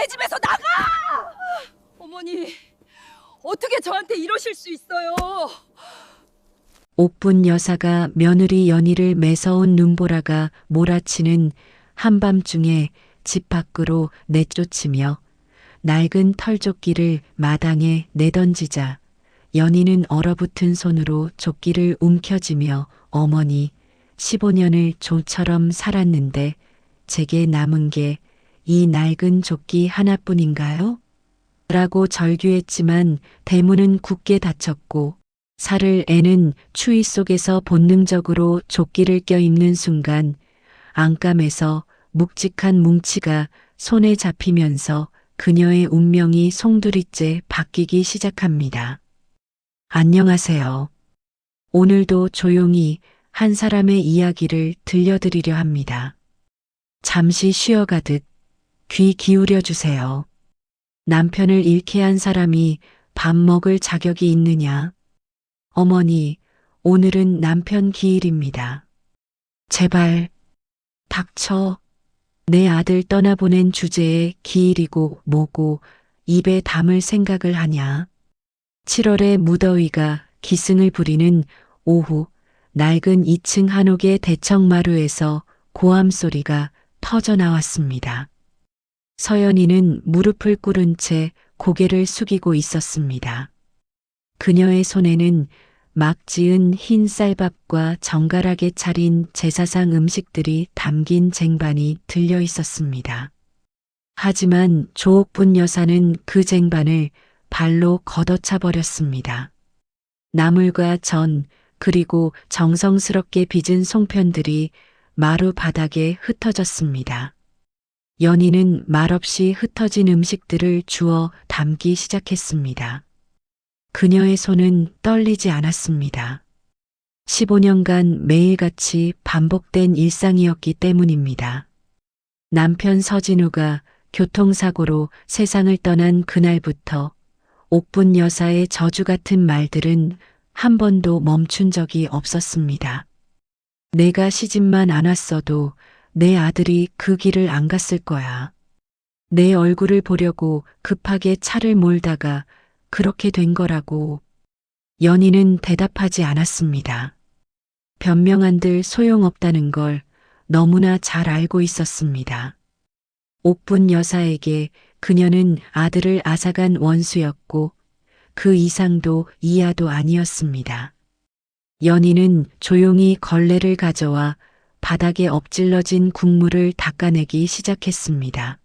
내 집에서 나가! 어머니, 어떻게 저한테 이러실 수 있어요? 옥분 여사가 며느리 연희를 매서운 눈보라가 몰아치는 한밤중에 집 밖으로 내쫓으며 낡은 털조끼를 마당에 내던지자 연희는 얼어붙은 손으로 조끼를 움켜쥐며 어머니 15년을 조처럼 살았는데 제게 남은 게 이 낡은 조끼 하나뿐인가요? 라고 절규했지만 대문은 굳게 닫혔고 살을 애는 추위 속에서 본능적으로 조끼를 껴입는 순간 안감에서 묵직한 뭉치가 손에 잡히면서 그녀의 운명이 송두리째 바뀌기 시작합니다. 안녕하세요. 오늘도 조용히 한 사람의 이야기를 들려드리려 합니다. 잠시 쉬어가듯 귀 기울여 주세요. 남편을 잃게 한 사람이 밥 먹을 자격이 있느냐? 어머니, 오늘은 남편 기일입니다. 제발, 닥쳐. 내 아들 떠나보낸 주제에 기일이고 뭐고 입에 담을 생각을 하냐? 7월의 무더위가 기승을 부리는 오후, 낡은 2층 한옥의 대청마루에서 고함 소리가 터져 나왔습니다. 서연이는 무릎을 꿇은 채 고개를 숙이고 있었습니다. 그녀의 손에는 막 지은 흰 쌀밥과 정갈하게 차린 제사상 음식들이 담긴 쟁반이 들려 있었습니다. 하지만 조옥분 여사는 그 쟁반을 발로 걷어차 버렸습니다. 나물과 전, 그리고 정성스럽게 빚은 송편들이 마루 바닥에 흩어졌습니다. 연희는 말없이 흩어진 음식들을 주워 담기 시작했습니다. 그녀의 손은 떨리지 않았습니다. 15년간 매일같이 반복된 일상이었기 때문입니다. 남편 서진우가 교통사고로 세상을 떠난 그날부터 옥분 여사의 저주 같은 말들은 한 번도 멈춘 적이 없었습니다. 내가 시집만 안 왔어도 내 아들이 그 길을 안 갔을 거야. 내 얼굴을 보려고 급하게 차를 몰다가 그렇게 된 거라고. 연희는 대답하지 않았습니다. 변명한들 소용없다는 걸 너무나 잘 알고 있었습니다. 옥분 여사에게 그녀는 아들을 앗아간 원수였고 그 이상도 이하도 아니었습니다. 연희는 조용히 걸레를 가져와 바닥에 엎질러진 국물을 닦아내기 시작했습니다.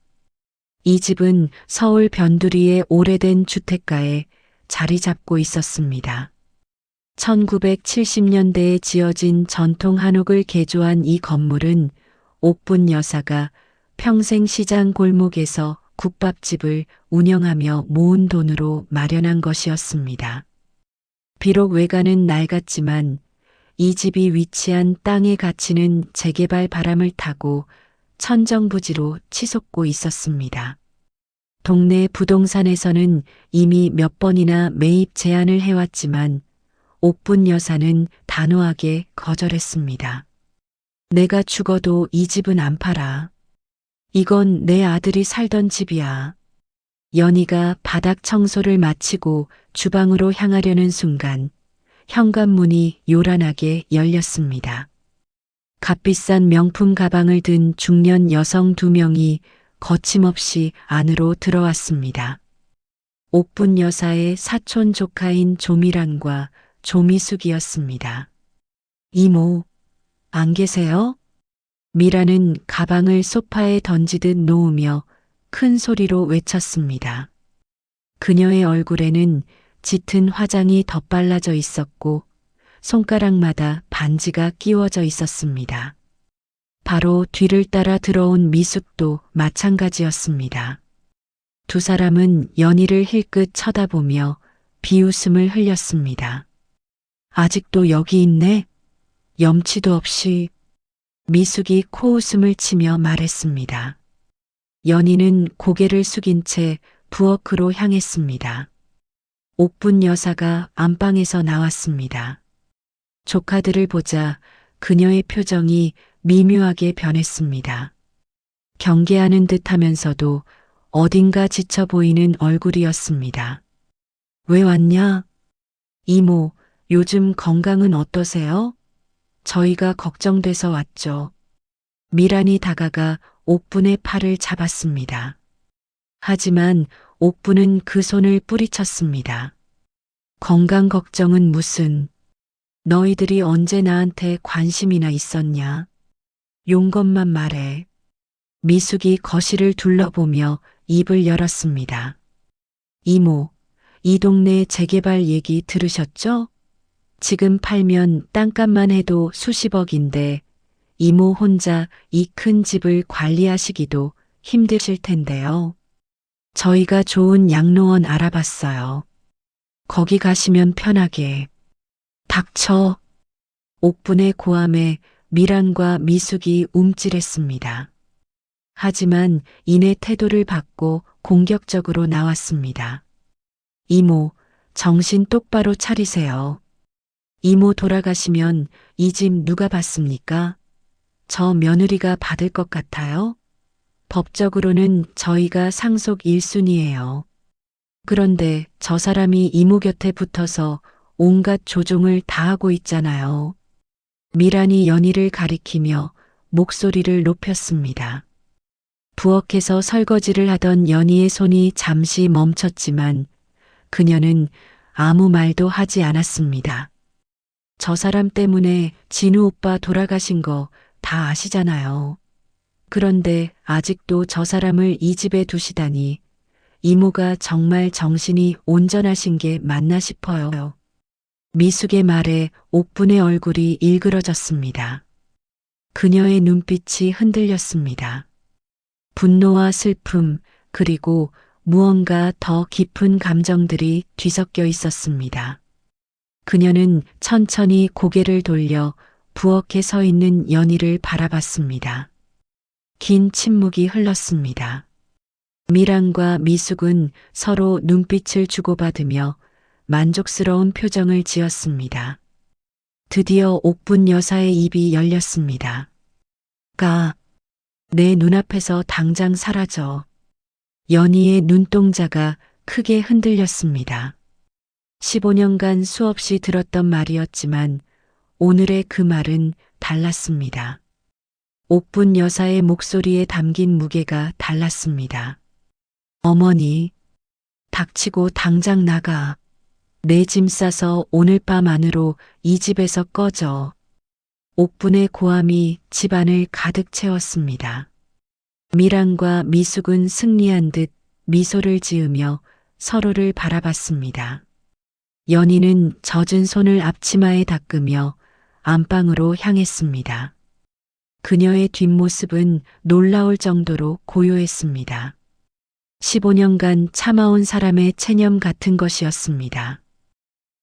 이 집은 서울 변두리의 오래된 주택가에 자리 잡고 있었습니다. 1970년대에 지어진 전통 한옥을 개조한 이 건물은 옥분 여사가 평생 시장 골목에서 국밥집을 운영하며 모은 돈으로 마련한 것이었습니다. 비록 외관은 낡았지만 이 집이 위치한 땅의 가치는 재개발 바람을 타고 천정부지로 치솟고 있었습니다. 동네 부동산에서는 이미 몇 번이나 매입 제안을 해왔지만 옥분 여사는 단호하게 거절했습니다. 내가 죽어도 이 집은 안 팔아. 이건 내 아들이 살던 집이야. 연희가 바닥 청소를 마치고 주방으로 향하려는 순간 현관문이 요란하게 열렸습니다. 값비싼 명품 가방을 든 중년 여성 2명이 거침없이 안으로 들어왔습니다. 옥분 여사의 사촌 조카인 조미란과 조미숙이었습니다. 이모, 안 계세요? 미라는 가방을 소파에 던지듯 놓으며 큰 소리로 외쳤습니다. 그녀의 얼굴에는 짙은 화장이 덧발라져 있었고 손가락마다 반지가 끼워져 있었습니다. 바로 뒤를 따라 들어온 미숙도 마찬가지였습니다. 두 사람은 연희를 힐끗 쳐다보며 비웃음을 흘렸습니다. 아직도 여기 있네? 염치도 없이. 미숙이 코웃음을 치며 말했습니다. 연희는 고개를 숙인 채 부엌으로 향했습니다. 옥분 여사가 안방에서 나왔습니다. 조카들을 보자 그녀의 표정이 미묘하게 변했습니다. 경계하는 듯 하면서도 어딘가 지쳐 보이는 얼굴이었습니다. 왜 왔냐? 이모, 요즘 건강은 어떠세요? 저희가 걱정돼서 왔죠. 미란이 다가가 옥분의 팔을 잡았습니다. 하지만 옥분은 그 손을 뿌리쳤습니다. 건강 걱정은 무슨? 너희들이 언제 나한테 관심이나 있었냐? 용건만 말해. 미숙이 거실을 둘러보며 입을 열었습니다. 이모, 이 동네 재개발 얘기 들으셨죠? 지금 팔면 땅값만 해도 수십억인데 이모 혼자 이 큰 집을 관리하시기도 힘드실 텐데요. 저희가 좋은 양로원 알아봤어요. 거기 가시면 편하게. 닥쳐. 옥분의 고함에 미란과 미숙이 움찔했습니다. 하지만 이내 태도를 바꿔 공격적으로 나왔습니다. 이모, 정신 똑바로 차리세요. 이모 돌아가시면 이 집 누가 받습니까? 저 며느리가 받을 것 같아요? 법적으로는 저희가 상속 1순위예요. 그런데 저 사람이 이모 곁에 붙어서 온갖 조종을 다 하고 있잖아요. 미란이 연희를 가리키며 목소리를 높였습니다. 부엌에서 설거지를 하던 연희의 손이 잠시 멈췄지만 그녀는 아무 말도 하지 않았습니다. 저 사람 때문에 진우 오빠 돌아가신 거 다 아시잖아요. 그런데 아직도 저 사람을 이 집에 두시다니 이모가 정말 정신이 온전하신 게 맞나 싶어요. 미숙의 말에 옥분의 얼굴이 일그러졌습니다. 그녀의 눈빛이 흔들렸습니다. 분노와 슬픔, 그리고 무언가 더 깊은 감정들이 뒤섞여 있었습니다. 그녀는 천천히 고개를 돌려 부엌에 서 있는 연희를 바라봤습니다. 긴 침묵이 흘렀습니다. 미란과 미숙은 서로 눈빛을 주고받으며 만족스러운 표정을 지었습니다. 드디어 옥분 여사의 입이 열렸습니다. 내 눈앞에서 당장 사라져. 연희의 눈동자가 크게 흔들렸습니다. 15년간 수없이 들었던 말이었지만 오늘의 그 말은 달랐습니다. 옥분 여사의 목소리에 담긴 무게가 달랐습니다. 어머니, 닥치고 당장 나가. 내 짐 싸서 오늘 밤 안으로 이 집에서 꺼져. 옥분의 고함이 집안을 가득 채웠습니다. 미란과 미숙은 승리한 듯 미소를 지으며 서로를 바라봤습니다. 연희는 젖은 손을 앞치마에 닦으며 안방으로 향했습니다. 그녀의 뒷모습은 놀라울 정도로 고요했습니다. 15년간 참아온 사람의 체념 같은 것이었습니다.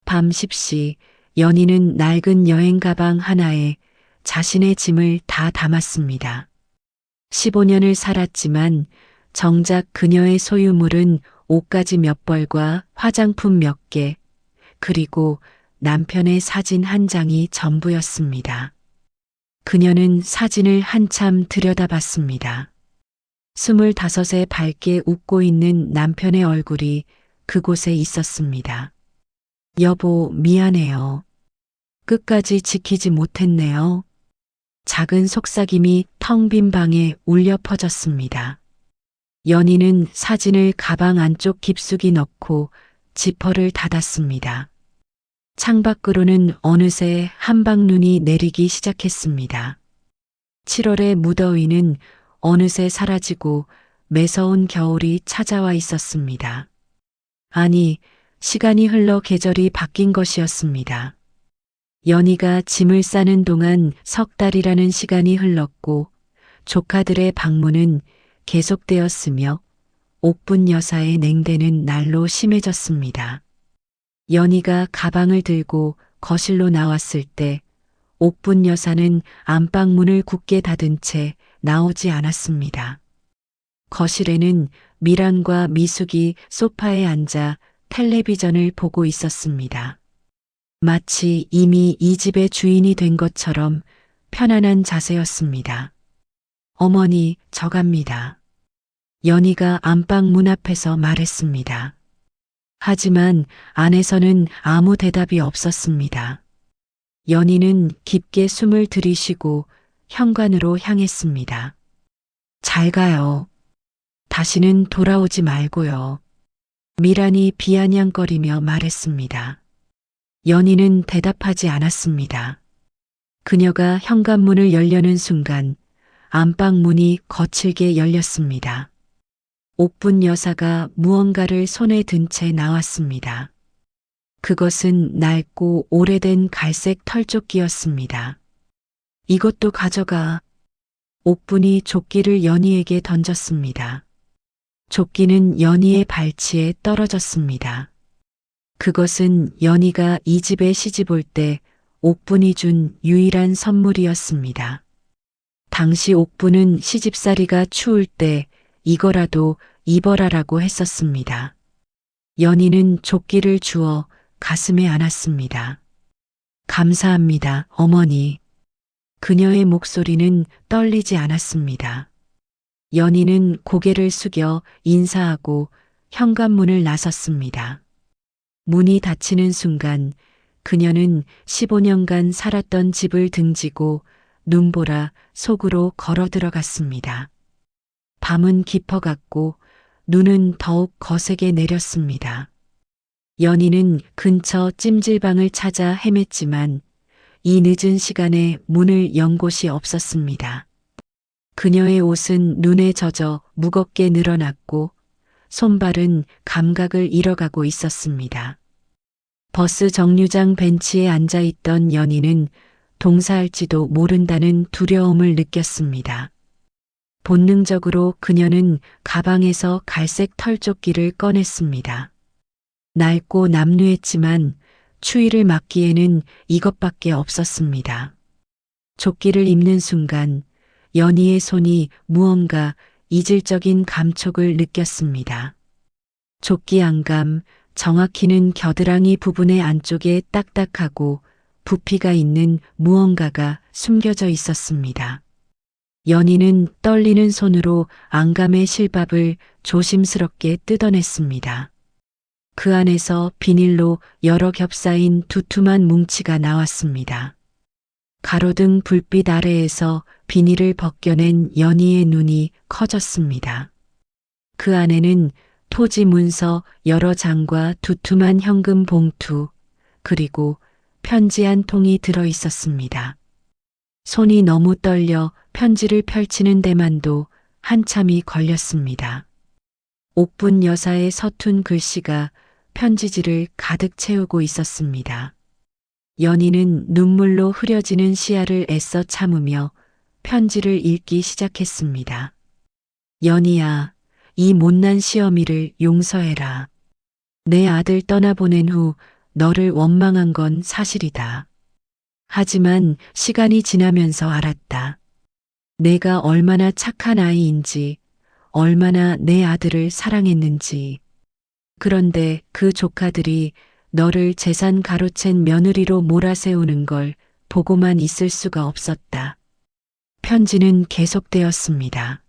밤 10시 연희는 낡은 여행 가방 하나에 자신의 짐을 다 담았습니다. 15년을 살았지만 정작 그녀의 소유물은 옷가지 몇 벌과 화장품 몇 개, 그리고 남편의 사진 한 장이 전부였습니다. 그녀는 사진을 한참 들여다봤습니다. 25에 밝게 웃고 있는 남편의 얼굴이 그곳에 있었습니다. 여보, 미안해요. 끝까지 지키지 못했네요. 작은 속삭임이 텅 빈 방에 울려 퍼졌습니다. 연희는 사진을 가방 안쪽 깊숙이 넣고 지퍼를 닫았습니다. 창밖으로는 어느새 한방눈이 내리기 시작했습니다. 7월의 무더위는 어느새 사라지고 매서운 겨울이 찾아와 있었습니다. 아니, 시간이 흘러 계절이 바뀐 것이었습니다. 연희가 짐을 싸는 동안 석 달이라는 시간이 흘렀고 조카들의 방문은 계속되었으며 옥분 여사의 냉대는 날로 심해졌습니다. 연희가 가방을 들고 거실로 나왔을 때 옥분 여사는 안방문을 굳게 닫은 채 나오지 않았습니다. 거실에는 미란과 미숙이 소파에 앉아 텔레비전을 보고 있었습니다. 마치 이미 이 집의 주인이 된 것처럼 편안한 자세였습니다. 어머니, 저 갑니다. 연희가 안방 문 앞에서 말했습니다. 하지만 안에서는 아무 대답이 없었습니다. 연희는 깊게 숨을 들이쉬고 현관으로 향했습니다. 잘 가요. 다시는 돌아오지 말고요. 미란이 비아냥거리며 말했습니다. 연희는 대답하지 않았습니다. 그녀가 현관문을 열려는 순간 안방 문이 거칠게 열렸습니다. 옥분 여사가 무언가를 손에 든 채 나왔습니다. 그것은 낡고 오래된 갈색 털조끼였습니다. 이것도 가져가. 옥분이 조끼를 연희에게 던졌습니다. 조끼는 연희의 발치에 떨어졌습니다. 그것은 연희가 이 집에 시집 올 때 옥분이 준 유일한 선물이었습니다. 당시 옥분은 시집살이가 추울 때 이거라도 입어라라고 했었습니다. 연희는 조끼를 주워 가슴에 안았습니다. 감사합니다, 어머니. 그녀의 목소리는 떨리지 않았습니다. 연희는 고개를 숙여 인사하고 현관문을 나섰습니다. 문이 닫히는 순간 그녀는 15년간 살았던 집을 등지고 눈보라 속으로 걸어 들어갔습니다. 밤은 깊어갔고 눈은 더욱 거세게 내렸습니다. 연희는 근처 찜질방을 찾아 헤맸지만 이 늦은 시간에 문을 연 곳이 없었습니다. 그녀의 옷은 눈에 젖어 무겁게 늘어났고 손발은 감각을 잃어가고 있었습니다. 버스 정류장 벤치에 앉아있던 연희는 동사할지도 모른다는 두려움을 느꼈습니다. 본능적으로 그녀는 가방에서 갈색 털조끼를 꺼냈습니다. 낡고 남루했지만 추위를 막기에는 이것밖에 없었습니다. 조끼를 입는 순간 연희의 손이 무언가 이질적인 감촉을 느꼈습니다. 조끼 안감, 정확히는 겨드랑이 부분의 안쪽에 딱딱하고 부피가 있는 무언가가 숨겨져 있었습니다. 연희는 떨리는 손으로 안감의 실밥을 조심스럽게 뜯어냈습니다. 그 안에서 비닐로 여러 겹싸인 두툼한 뭉치가 나왔습니다. 가로등 불빛 아래에서 비닐을 벗겨낸 연희의 눈이 커졌습니다. 그 안에는 토지 문서 여러 장과 두툼한 현금 봉투, 그리고 편지 한 통이 들어 있었습니다. 손이 너무 떨려 편지를 펼치는 데만도 한참이 걸렸습니다. 옥분 여사의 서툰 글씨가 편지지를 가득 채우고 있었습니다. 연희는 눈물로 흐려지는 시야를 애써 참으며 편지를 읽기 시작했습니다. 연희야, 이 못난 시어미를 용서해라. 내 아들 떠나보낸 후 너를 원망한 건 사실이다. 하지만 시간이 지나면서 알았다. 내가 얼마나 착한 아이인지, 얼마나 내 아들을 사랑했는지. 그런데 그 조카들이 너를 재산 가로챈 며느리로 몰아세우는 걸 보고만 있을 수가 없었다. 편지는 계속되었습니다.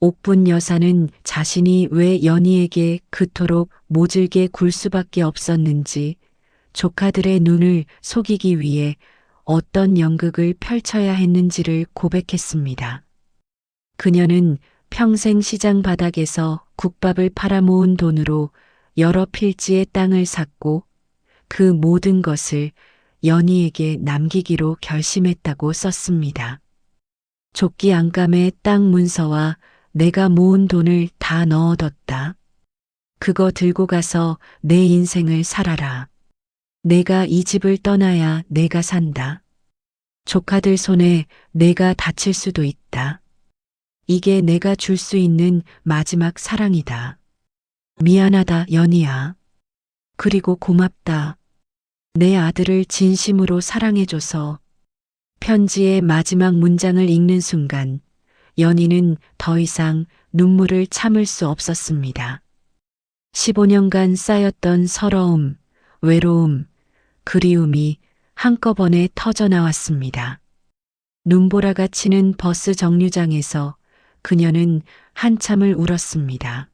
옥분 여사는 자신이 왜 연희에게 그토록 모질게 굴 수밖에 없었는지, 조카들의 눈을 속이기 위해 어떤 연극을 펼쳐야 했는지를 고백했습니다. 그녀는 평생 시장 바닥에서 국밥을 팔아모은 돈으로 여러 필지의 땅을 샀고 그 모든 것을 연희에게 남기기로 결심했다고 썼습니다. 조끼 안감에 땅 문서와 내가 모은 돈을 다 넣어뒀다. 그거 들고 가서 내 인생을 살아라. 내가 이 집을 떠나야 내가 산다. 조카들 손에 내가 다칠 수도 있다. 이게 내가 줄 수 있는 마지막 사랑이다. 미안하다, 연희야. 그리고 고맙다. 내 아들을 진심으로 사랑해줘서. 편지의 마지막 문장을 읽는 순간 연희는 더 이상 눈물을 참을 수 없었습니다. 15년간 쌓였던 서러움, 외로움, 그리움이 한꺼번에 터져나왔습니다. 눈보라가 치는 버스 정류장에서 그녀는 한참을 울었습니다.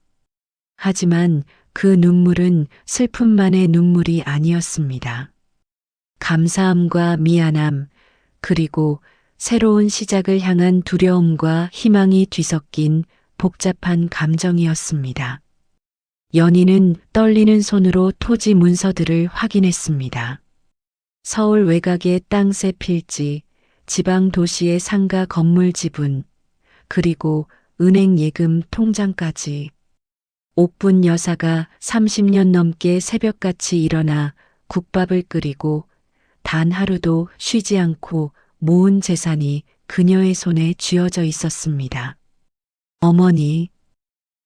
하지만 그 눈물은 슬픔만의 눈물이 아니었습니다. 감사함과 미안함, 그리고 새로운 시작을 향한 두려움과 희망이 뒤섞인 복잡한 감정이었습니다. 연희는 떨리는 손으로 토지 문서들을 확인했습니다. 서울 외곽의 땅세 필지, 지방 도시의 상가 건물 지분, 그리고 은행 예금 통장까지. 옥분 여사가 30년 넘게 새벽같이 일어나 국밥을 끓이고 단 하루도 쉬지 않고 모은 재산이 그녀의 손에 쥐어져 있었습니다. 어머니,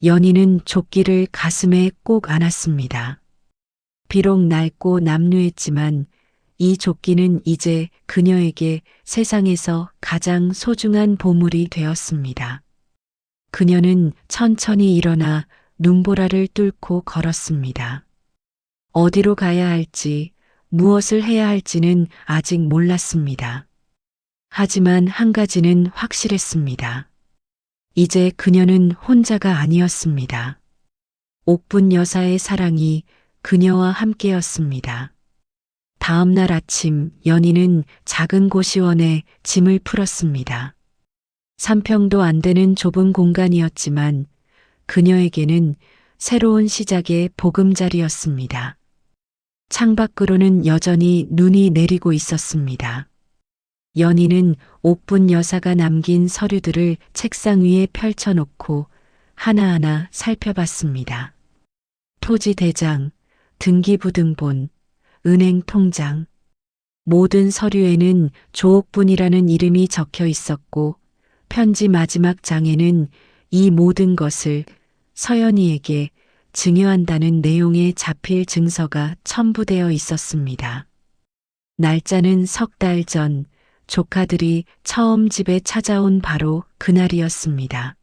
연희는 조끼를 가슴에 꼭 안았습니다. 비록 낡고 남루했지만 이 조끼는 이제 그녀에게 세상에서 가장 소중한 보물이 되었습니다. 그녀는 천천히 일어나 눈보라를 뚫고 걸었습니다. 어디로 가야 할지, 무엇을 해야 할지는 아직 몰랐습니다. 하지만 한 가지는 확실했습니다. 이제 그녀는 혼자가 아니었습니다. 옥분 여사의 사랑이 그녀와 함께였습니다. 다음 날 아침 연희는 작은 고시원에 짐을 풀었습니다. 3평도 안 되는 좁은 공간이었지만 그녀에게는 새로운 시작의 보금자리였습니다. 창밖으로는 여전히 눈이 내리고 있었습니다. 연희는 옥분 여사가 남긴 서류들을 책상 위에 펼쳐놓고 하나하나 살펴봤습니다. 토지 대장, 등기부등본, 은행 통장. 모든 서류에는 조옥분이라는 이름이 적혀 있었고 편지 마지막 장에는 이 모든 것을 서연이에게 증여한다는 내용의 자필 증서가 첨부되어 있었습니다. 날짜는 석 달 전 조카들이 처음 집에 찾아온 바로 그날이었습니다.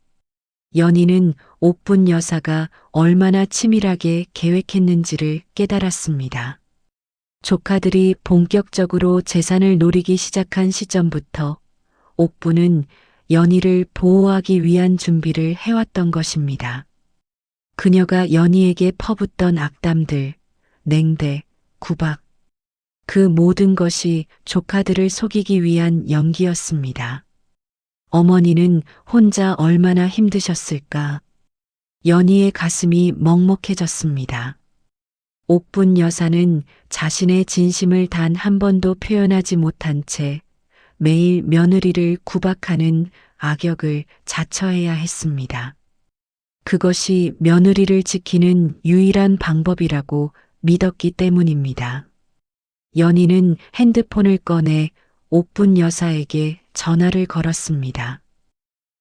연희는 옥분 여사가 얼마나 치밀하게 계획했는지를 깨달았습니다. 조카들이 본격적으로 재산을 노리기 시작한 시점부터 옥분은 연희를 보호하기 위한 준비를 해왔던 것입니다. 그녀가 연희에게 퍼붓던 악담들, 냉대, 구박, 그 모든 것이 조카들을 속이기 위한 연기였습니다. 어머니는 혼자 얼마나 힘드셨을까. 연희의 가슴이 먹먹해졌습니다. 옥분 여사는 자신의 진심을 단 한 번도 표현하지 못한 채 매일 며느리를 구박하는 악역을 자처해야 했습니다. 그것이 며느리를 지키는 유일한 방법이라고 믿었기 때문입니다. 연희는 핸드폰을 꺼내 옥분 여사에게 전화를 걸었습니다.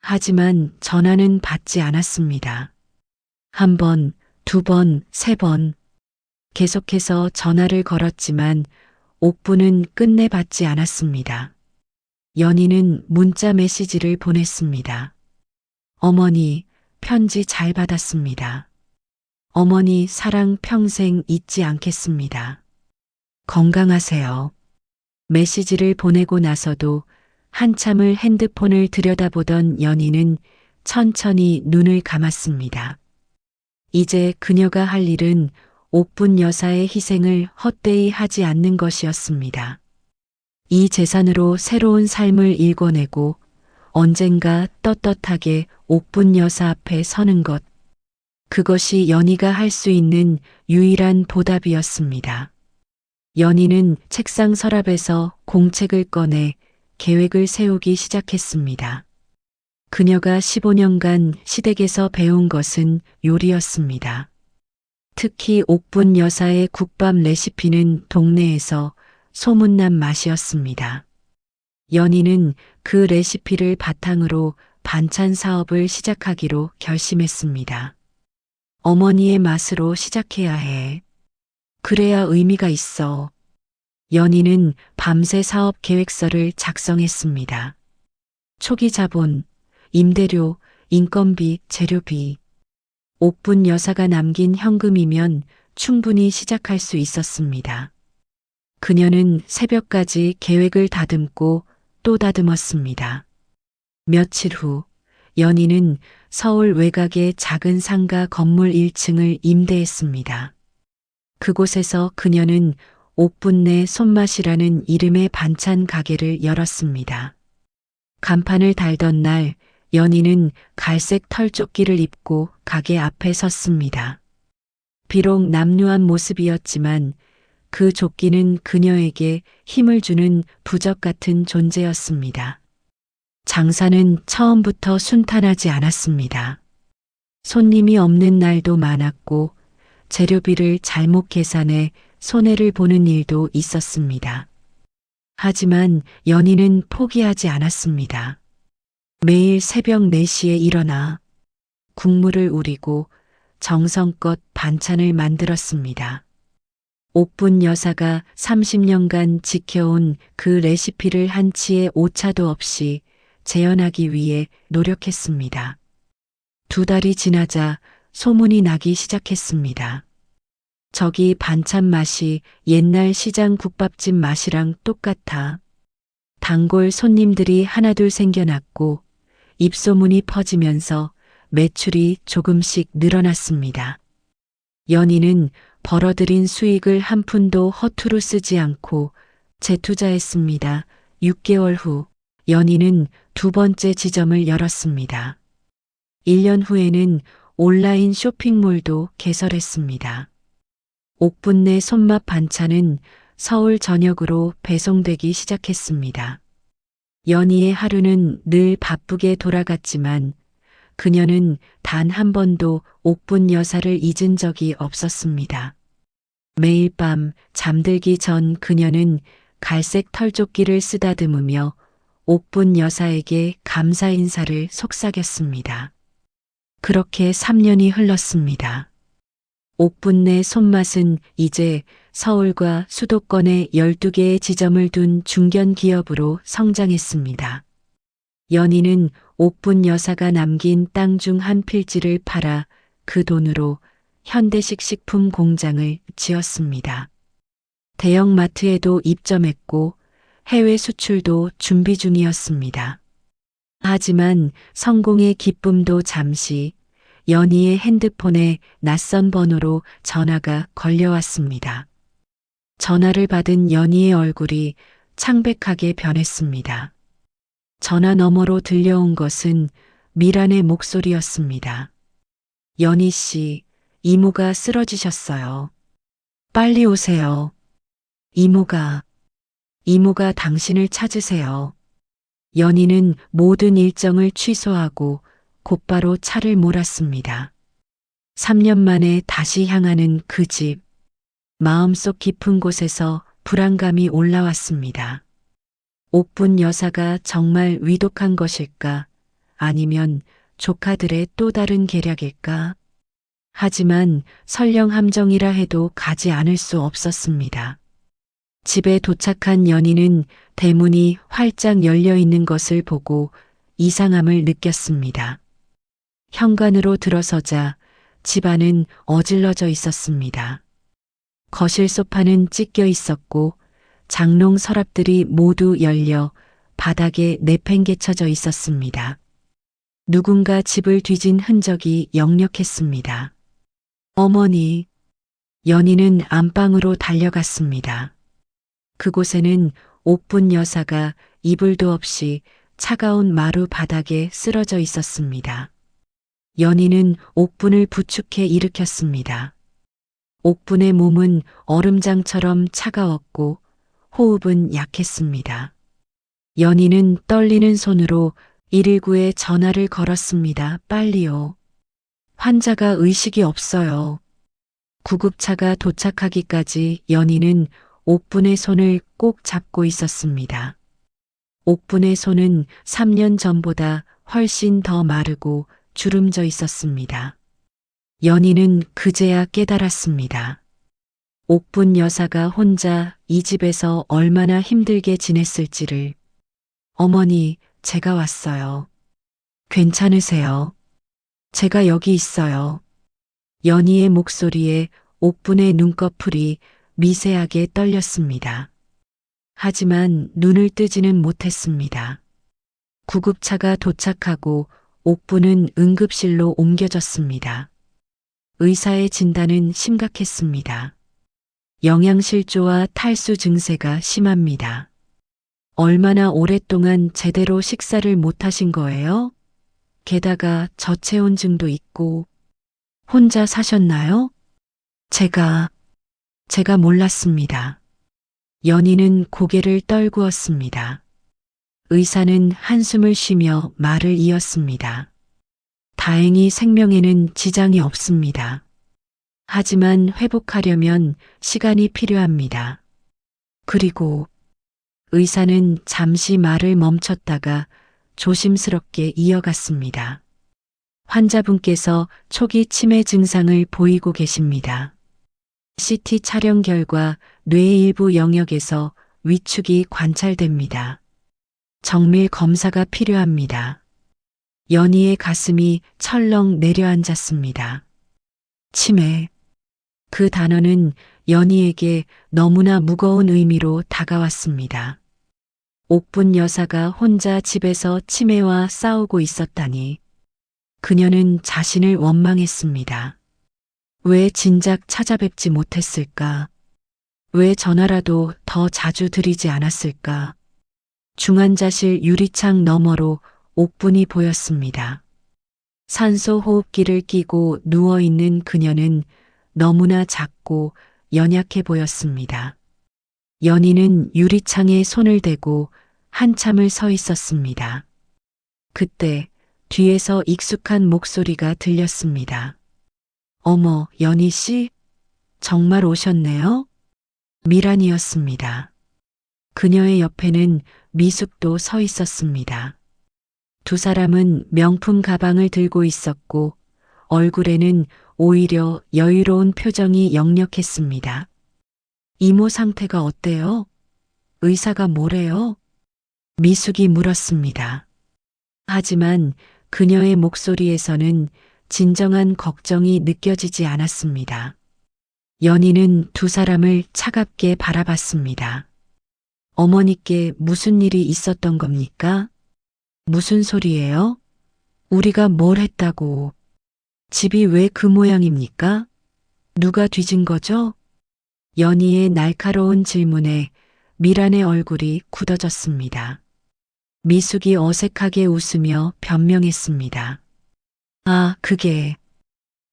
하지만 전화는 받지 않았습니다. 한 번, 두 번, 세 번. 계속해서 전화를 걸었지만 옥분은 끝내 받지 않았습니다. 연희는 문자 메시지를 보냈습니다. 어머니, 편지 잘 받았습니다. 어머니 사랑 평생 잊지 않겠습니다. 건강하세요. 메시지를 보내고 나서도 한참을 핸드폰을 들여다보던 연희는 천천히 눈을 감았습니다. 이제 그녀가 할 일은 옥분 여사의 희생을 헛되이 하지 않는 것이었습니다. 이 재산으로 새로운 삶을 일궈내고 언젠가 떳떳하게 옥분 여사 앞에 서는 것. 그것이 연희가 할 수 있는 유일한 보답이었습니다. 연희는 책상 서랍에서 공책을 꺼내 계획을 세우기 시작했습니다. 그녀가 15년간 시댁에서 배운 것은 요리였습니다. 특히 옥분 여사의 국밥 레시피는 동네에서 소문난 맛이었습니다. 연희는 그 레시피를 바탕으로 반찬 사업을 시작하기로 결심했습니다. 어머니의 맛으로 시작해야 해. 그래야 의미가 있어. 연희는 밤새 사업 계획서를 작성했습니다. 초기 자본, 임대료, 인건비, 재료비. 옥분 여사가 남긴 현금이면 충분히 시작할 수 있었습니다. 그녀는 새벽까지 계획을 다듬고 또 다듬었습니다. 며칠 후 연희는 서울 외곽의 작은 상가 건물 1층을 임대했습니다. 그곳에서 그녀는 옥분내 손맛이라는 이름의 반찬 가게를 열었습니다. 간판을 달던 날 연희는 갈색 털조끼를 입고 가게 앞에 섰습니다. 비록 남루한 모습이었지만 그 조끼는 그녀에게 힘을 주는 부적 같은 존재였습니다. 장사는 처음부터 순탄하지 않았습니다. 손님이 없는 날도 많았고 재료비를 잘못 계산해 손해를 보는 일도 있었습니다. 하지만 연희는 포기하지 않았습니다. 매일 새벽 4시에 일어나 국물을 우리고 정성껏 반찬을 만들었습니다. 옥분 여사가 30년간 지켜온 그 레시피를 한치의 오차도 없이 재현하기 위해 노력했습니다. 2달이 지나자 소문이 나기 시작했습니다. 저기 반찬 맛이 옛날 시장 국밥집 맛이랑 똑같아. 단골 손님들이 하나둘 생겨났고 입소문이 퍼지면서 매출이 조금씩 늘어났습니다. 연희는 벌어들인 수익을 한 푼도 허투루 쓰지 않고 재투자했습니다. 6개월 후 연희는 2번째 지점을 열었습니다. 1년 후에는 온라인 쇼핑몰도 개설했습니다. 옥분내 손맛 반찬은 서울 전역으로 배송되기 시작했습니다. 연희의 하루는 늘 바쁘게 돌아갔지만 그녀는 단 한 번도 옥분 여사를 잊은 적이 없었습니다. 매일 밤 잠들기 전 그녀는 갈색 털조끼를 쓰다듬으며 옥분 여사에게 감사 인사를 속삭였습니다. 그렇게 3년이 흘렀습니다. 옥분내 손맛은 이제 서울과 수도권에 12개의 지점을 둔 중견 기업으로 성장했습니다. 연희는 옥분 여사가 남긴 땅 중 한 필지를 팔아 그 돈으로 현대식 식품 공장을 지었습니다. 대형마트에도 입점했고 해외 수출도 준비 중이었습니다. 하지만 성공의 기쁨도 잠시 연희의 핸드폰에 낯선 번호로 전화가 걸려왔습니다. 전화를 받은 연희의 얼굴이 창백하게 변했습니다. 전화 너머로 들려온 것은 미란의 목소리였습니다. 연희 씨, 이모가 쓰러지셨어요. 빨리 오세요. 이모가 당신을 찾으세요. 연희는 모든 일정을 취소하고 곧바로 차를 몰았습니다. 3년 만에 다시 향하는 그 집. 마음속 깊은 곳에서 불안감이 올라왔습니다. 옥분 여사가 정말 위독한 것일까? 아니면 조카들의 또 다른 계략일까? 하지만 설령 함정이라 해도 가지 않을 수 없었습니다. 집에 도착한 연희는 대문이 활짝 열려 있는 것을 보고 이상함을 느꼈습니다. 현관으로 들어서자 집안은 어질러져 있었습니다. 거실 소파는 찢겨 있었고 장롱 서랍들이 모두 열려 바닥에 내팽개쳐져 있었습니다. 누군가 집을 뒤진 흔적이 역력했습니다. 어머니, 연희는 안방으로 달려갔습니다. 그곳에는 옥분 여사가 이불도 없이 차가운 마루 바닥에 쓰러져 있었습니다. 연희는 옥분을 부축해 일으켰습니다. 옥분의 몸은 얼음장처럼 차가웠고 호흡은 약했습니다. 연희는 떨리는 손으로 119에 전화를 걸었습니다. 빨리요. 환자가 의식이 없어요. 구급차가 도착하기까지 연희는 옥분의 손을 꼭 잡고 있었습니다. 옥분의 손은 3년 전보다 훨씬 더 마르고 주름져 있었습니다. 연희는 그제야 깨달았습니다. 옥분 여사가 혼자 이 집에서 얼마나 힘들게 지냈을지를. 어머니, 제가 왔어요. 괜찮으세요? 제가 여기 있어요. 연희의 목소리에 옥분의 눈꺼풀이 미세하게 떨렸습니다. 하지만 눈을 뜨지는 못했습니다. 구급차가 도착하고 옥부는 응급실로 옮겨졌습니다. 의사의 진단은 심각했습니다. 영양실조와 탈수 증세가 심합니다. 얼마나 오랫동안 제대로 식사를 못하신 거예요? 게다가 저체온증도 있고. 혼자 사셨나요? 제가 몰랐습니다. 연희는 고개를 떨구었습니다. 의사는 한숨을 쉬며 말을 이었습니다. 다행히 생명에는 지장이 없습니다. 하지만 회복하려면 시간이 필요합니다. 그리고 의사는 잠시 말을 멈췄다가 조심스럽게 이어갔습니다. 환자분께서 초기 치매 증상을 보이고 계십니다. CT 촬영 결과 뇌 일부 영역에서 위축이 관찰됩니다. 정밀 검사가 필요합니다. 연희의 가슴이 철렁 내려앉았습니다. 치매. 그 단어는 연희에게 너무나 무거운 의미로 다가왔습니다. 옥분 여사가 혼자 집에서 치매와 싸우고 있었다니. 그녀는 자신을 원망했습니다. 왜 진작 찾아뵙지 못했을까? 왜 전화라도 더 자주 드리지 않았을까? 중환자실 유리창 너머로 옥분이 보였습니다. 산소 호흡기를 끼고 누워있는 그녀는 너무나 작고 연약해 보였습니다. 연희는 유리창에 손을 대고 한참을 서 있었습니다. 그때 뒤에서 익숙한 목소리가 들렸습니다. 어머, 연희 씨? 정말 오셨네요? 미란이었습니다. 그녀의 옆에는 미숙도 서 있었습니다. 두 사람은 명품 가방을 들고 있었고 얼굴에는 오히려 여유로운 표정이 역력했습니다. 이모 상태가 어때요? 의사가 뭐래요? 미숙이 물었습니다. 하지만 그녀의 목소리에서는 진정한 걱정이 느껴지지 않았습니다. 연희는 두 사람을 차갑게 바라봤습니다. 어머니께 무슨 일이 있었던 겁니까? 무슨 소리예요? 우리가 뭘 했다고? 집이 왜 그 모양입니까? 누가 뒤진 거죠? 연희의 날카로운 질문에 미란의 얼굴이 굳어졌습니다. 미숙이 어색하게 웃으며 변명했습니다. 아, 그게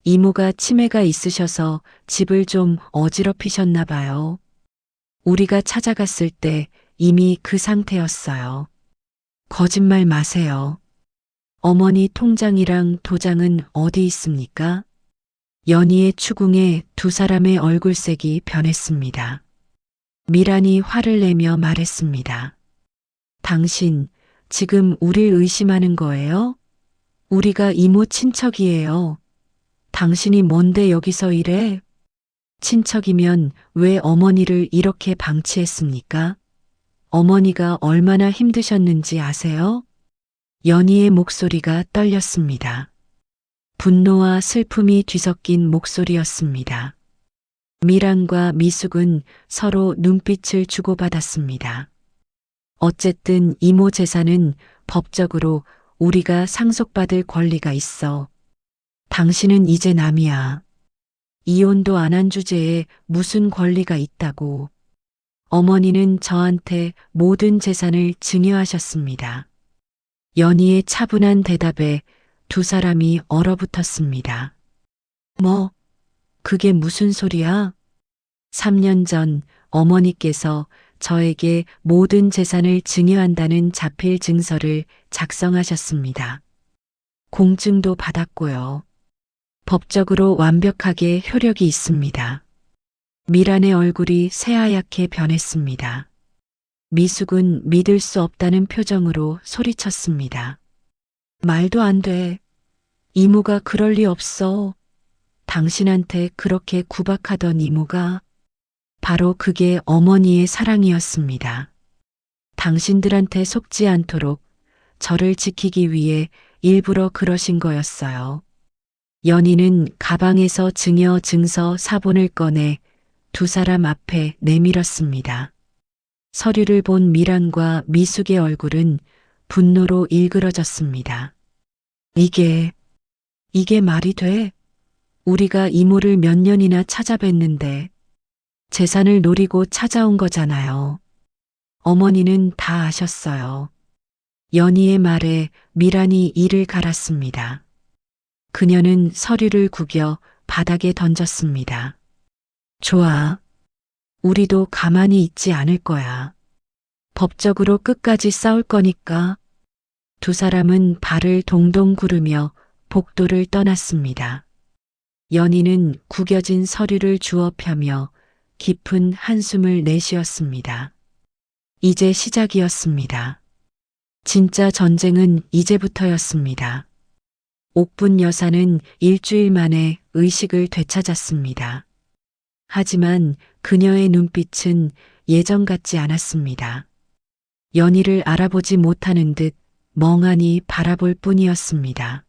이모가 치매가 있으셔서 집을 좀 어지럽히셨나 봐요. 우리가 찾아갔을 때 이미 그 상태였어요. 거짓말 마세요. 어머니 통장이랑 도장은 어디 있습니까? 연희의 추궁에 두 사람의 얼굴색이 변했습니다. 미란이 화를 내며 말했습니다. 당신 지금 우릴 의심하는 거예요? 우리가 이모 친척이에요. 당신이 뭔데 여기서 이래? 친척이면 왜 어머니를 이렇게 방치했습니까? 어머니가 얼마나 힘드셨는지 아세요? 연희의 목소리가 떨렸습니다. 분노와 슬픔이 뒤섞인 목소리였습니다. 미란과 미숙은 서로 눈빛을 주고받았습니다. 어쨌든 이모 재산은 법적으로 우리가 상속받을 권리가 있어. 당신은 이제 남이야. 이혼도 안 한 주제에 무슨 권리가 있다고. 어머니는 저한테 모든 재산을 증여하셨습니다. 연희의 차분한 대답에 두 사람이 얼어붙었습니다. 뭐, 그게 무슨 소리야? 3년 전 어머니께서 저에게 모든 재산을 증여한다는 자필 증서를 작성하셨습니다. 공증도 받았고요. 법적으로 완벽하게 효력이 있습니다. 미란의 얼굴이 새하얗게 변했습니다. 미숙은 믿을 수 없다는 표정으로 소리쳤습니다. 말도 안 돼. 이모가 그럴 리 없어. 당신한테 그렇게 구박하던 이모가 바로 그게 어머니의 사랑이었습니다. 당신들한테 속지 않도록 저를 지키기 위해 일부러 그러신 거였어요. 연희는 가방에서 증여 증서 사본을 꺼내 두 사람 앞에 내밀었습니다. 서류를 본 미란과 미숙의 얼굴은 분노로 일그러졌습니다. 이게 말이 돼? 우리가 이모를 몇 년이나 찾아뵀는데 재산을 노리고 찾아온 거잖아요. 어머니는 다 아셨어요. 연희의 말에 미란이 이를 갈았습니다. 그녀는 서류를 구겨 바닥에 던졌습니다. 좋아. 우리도 가만히 있지 않을 거야. 법적으로 끝까지 싸울 거니까. 두 사람은 발을 동동 구르며 복도를 떠났습니다. 연희는 구겨진 서류를 주워 펴며 깊은 한숨을 내쉬었습니다. 이제 시작이었습니다. 진짜 전쟁은 이제부터였습니다. 옥분 여사는 일주일 만에 의식을 되찾았습니다. 하지만 그녀의 눈빛은 예전 같지 않았습니다. 연희를 알아보지 못하는 듯 멍하니 바라볼 뿐이었습니다.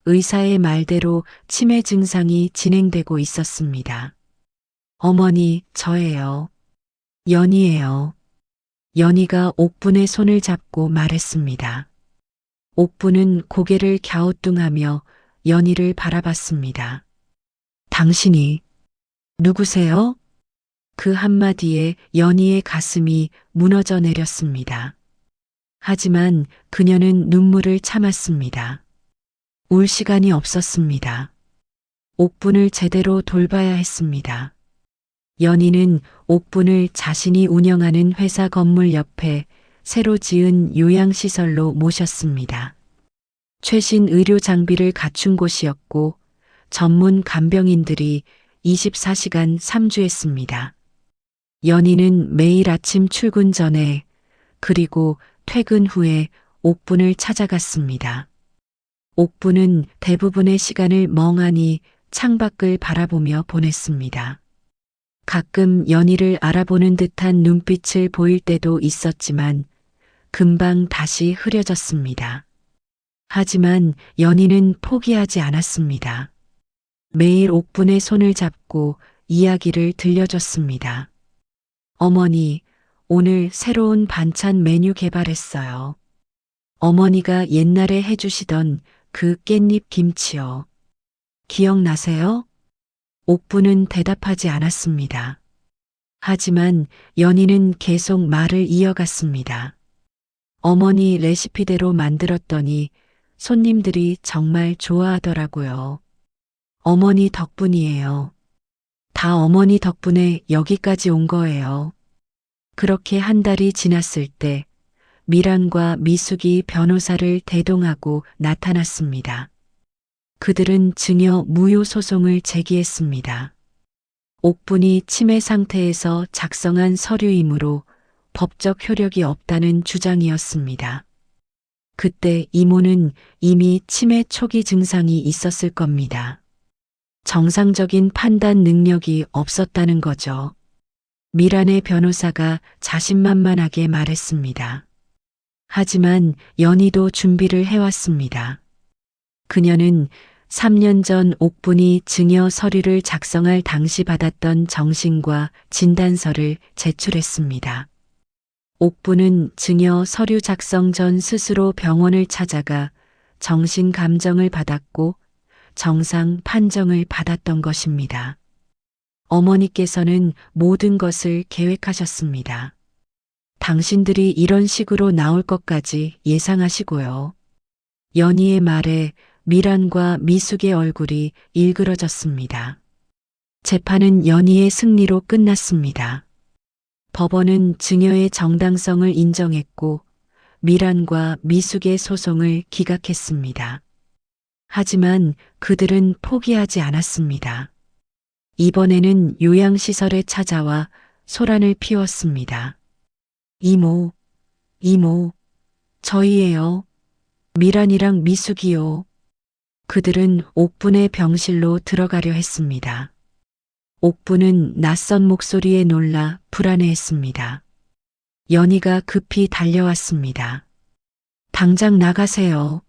의사의 말대로 치매 증상이 진행되고 있었습니다. 어머니, 저예요. 연희예요. 연희가 옥분의 손을 잡고 말했습니다. 옥분은 고개를 갸우뚱하며 연희를 바라봤습니다. 당신이 누구세요? 그 한마디에 연희의 가슴이 무너져 내렸습니다. 하지만 그녀는 눈물을 참았습니다. 울 시간이 없었습니다. 옥분을 제대로 돌봐야 했습니다. 연희는 옥분을 자신이 운영하는 회사 건물 옆에 새로 지은 요양시설로 모셨습니다. 최신 의료 장비를 갖춘 곳이었고 전문 간병인들이 24시간 삼주했습니다. 연희는 매일 아침 출근 전에 그리고 퇴근 후에 옥분을 찾아갔습니다. 옥분은 대부분의 시간을 멍하니 창밖을 바라보며 보냈습니다. 가끔 연희를 알아보는 듯한 눈빛을 보일 때도 있었지만 금방 다시 흐려졌습니다. 하지만 연희는 포기하지 않았습니다. 매일 옥분의 손을 잡고 이야기를 들려줬습니다. 어머니, 오늘 새로운 반찬 메뉴 개발했어요. 어머니가 옛날에 해주시던 그 깻잎 김치요. 기억나세요? 옥분은 대답하지 않았습니다. 하지만 연희는 계속 말을 이어갔습니다. 어머니 레시피대로 만들었더니 손님들이 정말 좋아하더라고요. 어머니 덕분이에요. 다 어머니 덕분에 여기까지 온 거예요. 그렇게 한 달이 지났을 때 미란과 미숙이 변호사를 대동하고 나타났습니다. 그들은 증여 무효 소송을 제기했습니다. 옥분이 치매 상태에서 작성한 서류이므로 법적 효력이 없다는 주장이었습니다. 그때 이모는 이미 치매 초기 증상이 있었을 겁니다. 정상적인 판단 능력이 없었다는 거죠. 미란의 변호사가 자신만만하게 말했습니다. 하지만 연희도 준비를 해왔습니다. 그녀는 3년 전 옥분이 증여 서류를 작성할 당시 받았던 정신과 진단서를 제출했습니다. 옥분은 증여 서류 작성 전 스스로 병원을 찾아가 정신 감정을 받았고 정상 판정을 받았던 것입니다. 어머니께서는 모든 것을 계획하셨습니다. 당신들이 이런 식으로 나올 것까지 예상하시고요. 연희의 말에 미란과 미숙의 얼굴이 일그러졌습니다. 재판은 연희의 승리로 끝났습니다. 법원은 증여의 정당성을 인정했고 미란과 미숙의 소송을 기각했습니다. 하지만 그들은 포기하지 않았습니다. 이번에는 요양시설에 찾아와 소란을 피웠습니다. 이모, 저희예요. 미란이랑 미숙이요. 그들은 옥분의 병실로 들어가려 했습니다. 옥분은 낯선 목소리에 놀라 불안해했습니다. 연희가 급히 달려왔습니다. 당장 나가세요.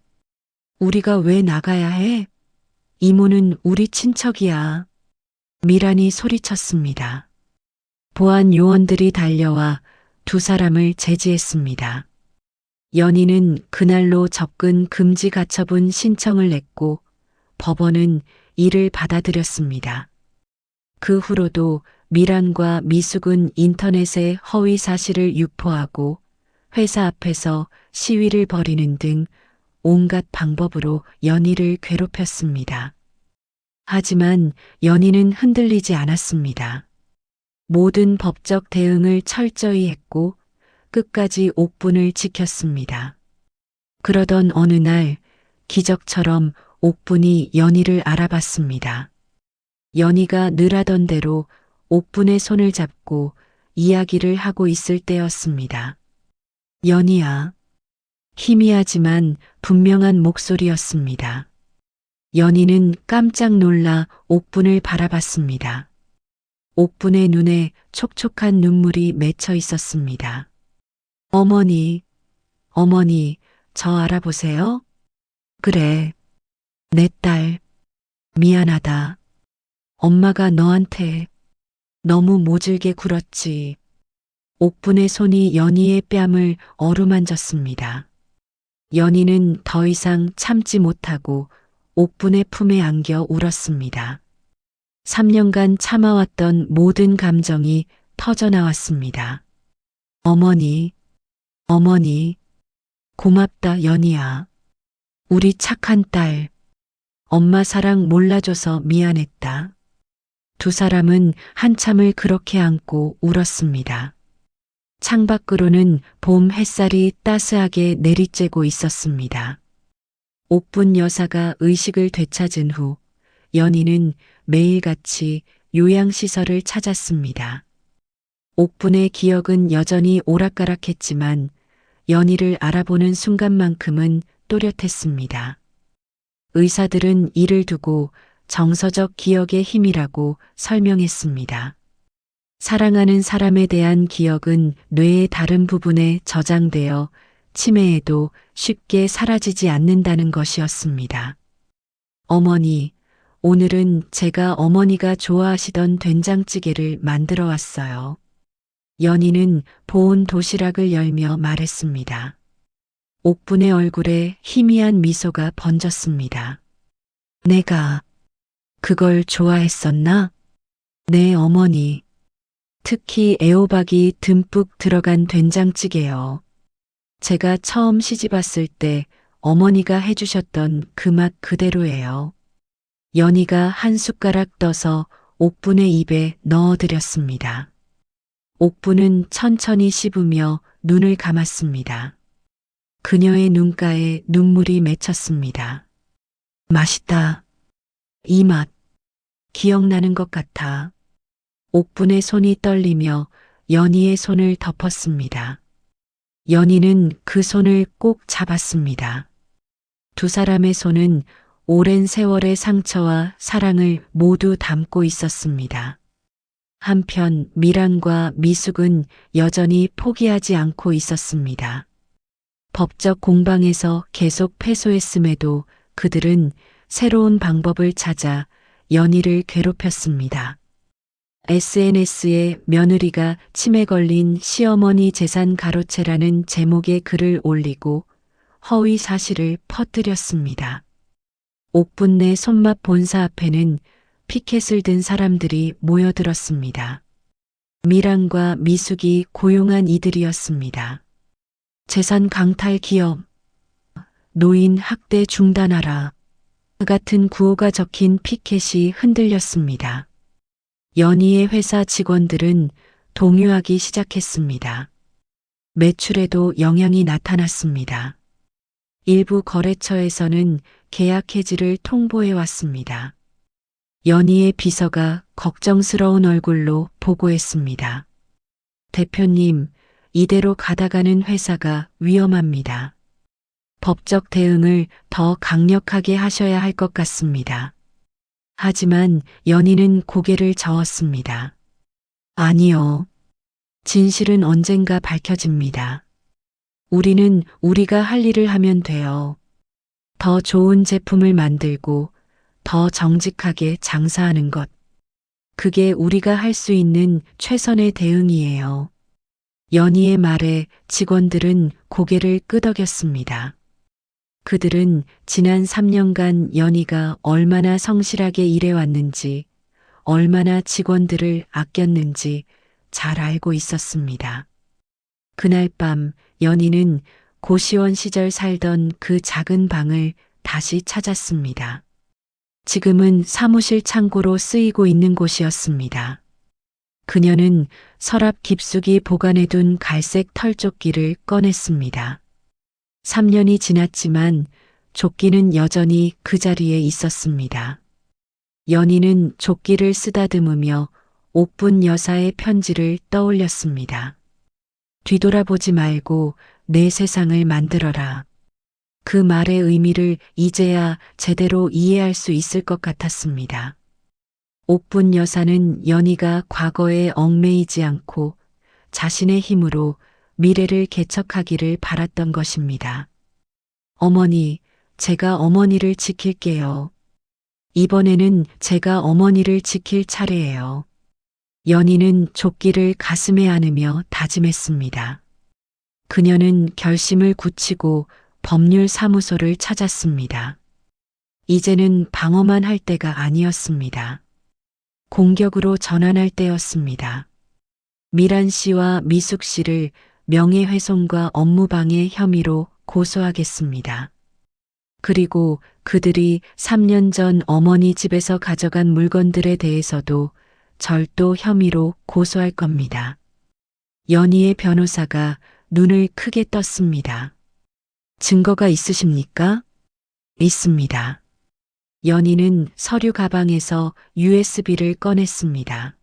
우리가 왜 나가야 해? 이모는 우리 친척이야. 미란이 소리쳤습니다. 보안 요원들이 달려와 두 사람을 제지했습니다. 연희는 그날로 접근 금지 가처분 신청을 냈고 법원은 이를 받아들였습니다. 그 후로도 미란과 미숙은 인터넷에 허위 사실을 유포하고 회사 앞에서 시위를 벌이는 등 온갖 방법으로 연희를 괴롭혔습니다. 하지만 연희는 흔들리지 않았습니다. 모든 법적 대응을 철저히 했고 끝까지 옥분을 지켰습니다. 그러던 어느 날 기적처럼 옥분이 연희를 알아봤습니다. 연희가 늘 하던 대로 옥분의 손을 잡고 이야기를 하고 있을 때였습니다. 연희야. 희미하지만 분명한 목소리였습니다. 연희는 깜짝 놀라 옥분을 바라봤습니다. 옥분의 눈에 촉촉한 눈물이 맺혀 있었습니다. 어머니, 어머니, 저 알아보세요? 그래, 내 딸, 미안하다. 엄마가 너한테 너무 모질게 굴었지. 옥분의 손이 연희의 뺨을 어루만졌습니다. 연희는 더 이상 참지 못하고 옥분의 품에 안겨 울었습니다. 3년간 참아왔던 모든 감정이 터져나왔습니다. 어머니, 어머니, 고맙다 연희야. 우리 착한 딸, 엄마 사랑 몰라줘서 미안했다. 두 사람은 한참을 그렇게 안고 울었습니다. 창밖으로는 봄 햇살이 따스하게 내리쬐고 있었습니다. 옥분 여사가 의식을 되찾은 후 연희는 매일같이 요양시설을 찾았습니다. 옥분의 기억은 여전히 오락가락했지만 연희를 알아보는 순간만큼은 또렷했습니다. 의사들은 이를 두고 정서적 기억의 힘이라고 설명했습니다. 사랑하는 사람에 대한 기억은 뇌의 다른 부분에 저장되어 치매에도 쉽게 사라지지 않는다는 것이었습니다. 어머니, 오늘은 제가 어머니가 좋아하시던 된장찌개를 만들어 왔어요. 연희는 보온 도시락을 열며 말했습니다. 옥분의 얼굴에 희미한 미소가 번졌습니다. 내가 그걸 좋아했었나? 네, 어머니. 특히 애호박이 듬뿍 들어간 된장찌개요. 제가 처음 시집 왔을 때 어머니가 해주셨던 그 맛 그대로예요. 연희가 한 숟가락 떠서 옥분의 입에 넣어드렸습니다. 옥분은 천천히 씹으며 눈을 감았습니다. 그녀의 눈가에 눈물이 맺혔습니다. 맛있다. 이 맛, 기억나는 것 같아. 옥분의 손이 떨리며 연희의 손을 덮었습니다. 연희는 그 손을 꼭 잡았습니다. 두 사람의 손은 오랜 세월의 상처와 사랑을 모두 담고 있었습니다. 한편 미란과 미숙은 여전히 포기하지 않고 있었습니다. 법적 공방에서 계속 패소했음에도 그들은 새로운 방법을 찾아 연희를 괴롭혔습니다. SNS에 며느리가 치매 걸린 시어머니 재산 가로채라는 제목의 글을 올리고 허위 사실을 퍼뜨렸습니다. 옥분 내 손맛 본사 앞에는 피켓을 든 사람들이 모여들었습니다. 미란과 미숙이 고용한 이들이었습니다. 재산 강탈 기업, 노인 학대 중단하라 같은 구호가 적힌 피켓이 흔들렸습니다. 연희의 회사 직원들은 동요하기 시작했습니다. 매출에도 영향이 나타났습니다. 일부 거래처에서는 계약 해지를 통보해 왔습니다. 연희의 비서가 걱정스러운 얼굴로 보고했습니다. 대표님, 이대로 가다가는 회사가 위험합니다. 법적 대응을 더 강력하게 하셔야 할 것 같습니다. 하지만 연희는 고개를 저었습니다. 아니요. 진실은 언젠가 밝혀집니다. 우리는 우리가 할 일을 하면 돼요. 더 좋은 제품을 만들고 더 정직하게 장사하는 것. 그게 우리가 할 수 있는 최선의 대응이에요. 연희의 말에 직원들은 고개를 끄덕였습니다. 그들은 지난 3년간 연희가 얼마나 성실하게 일해왔는지, 얼마나 직원들을 아꼈는지 잘 알고 있었습니다. 그날 밤 연희는 고시원 시절 살던 그 작은 방을 다시 찾았습니다. 지금은 사무실 창고로 쓰이고 있는 곳이었습니다. 그녀는 서랍 깊숙이 보관해둔 갈색 털조끼를 꺼냈습니다. 3년이 지났지만 조끼는 여전히 그 자리에 있었습니다. 연희는 조끼를 쓰다듬으며 옥분 여사의 편지를 떠올렸습니다. 뒤돌아보지 말고 내 세상을 만들어라. 그 말의 의미를 이제야 제대로 이해할 수 있을 것 같았습니다. 옥분 여사는 연희가 과거에 얽매이지 않고 자신의 힘으로 미래를 개척하기를 바랐던 것입니다. 어머니, 제가 어머니를 지킬게요. 이번에는 제가 어머니를 지킬 차례예요. 연희는 조끼를 가슴에 안으며 다짐했습니다. 그녀는 결심을 굳히고 법률사무소를 찾았습니다. 이제는 방어만 할 때가 아니었습니다. 공격으로 전환할 때였습니다. 미란 씨와 미숙 씨를 명예훼손과 업무방해 혐의로 고소하겠습니다. 그리고 그들이 3년 전 어머니 집에서 가져간 물건들에 대해서도 절도 혐의로 고소할 겁니다. 연희의 변호사가 눈을 크게 떴습니다. 증거가 있으십니까? 있습니다. 연희는 서류 가방에서 USB를 꺼냈습니다.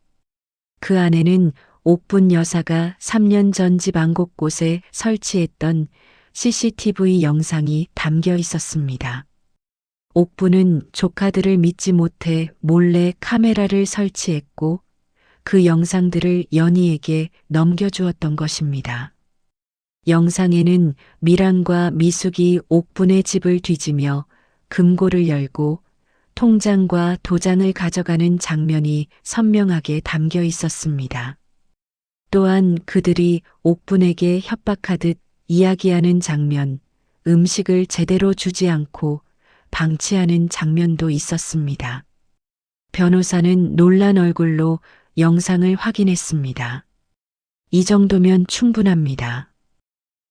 그 안에는 옥분 여사가 3년 전 집 안 곳곳에 설치했던 CCTV 영상이 담겨 있었습니다. 옥분은 조카들을 믿지 못해 몰래 카메라를 설치했고 그 영상들을 연희에게 넘겨주었던 것입니다. 영상에는 미란과 미숙이 옥분의 집을 뒤지며 금고를 열고 통장과 도장을 가져가는 장면이 선명하게 담겨 있었습니다. 또한 그들이 옥분에게 협박하듯 이야기하는 장면, 음식을 제대로 주지 않고 방치하는 장면도 있었습니다. 변호사는 놀란 얼굴로 영상을 확인했습니다. 이 정도면 충분합니다.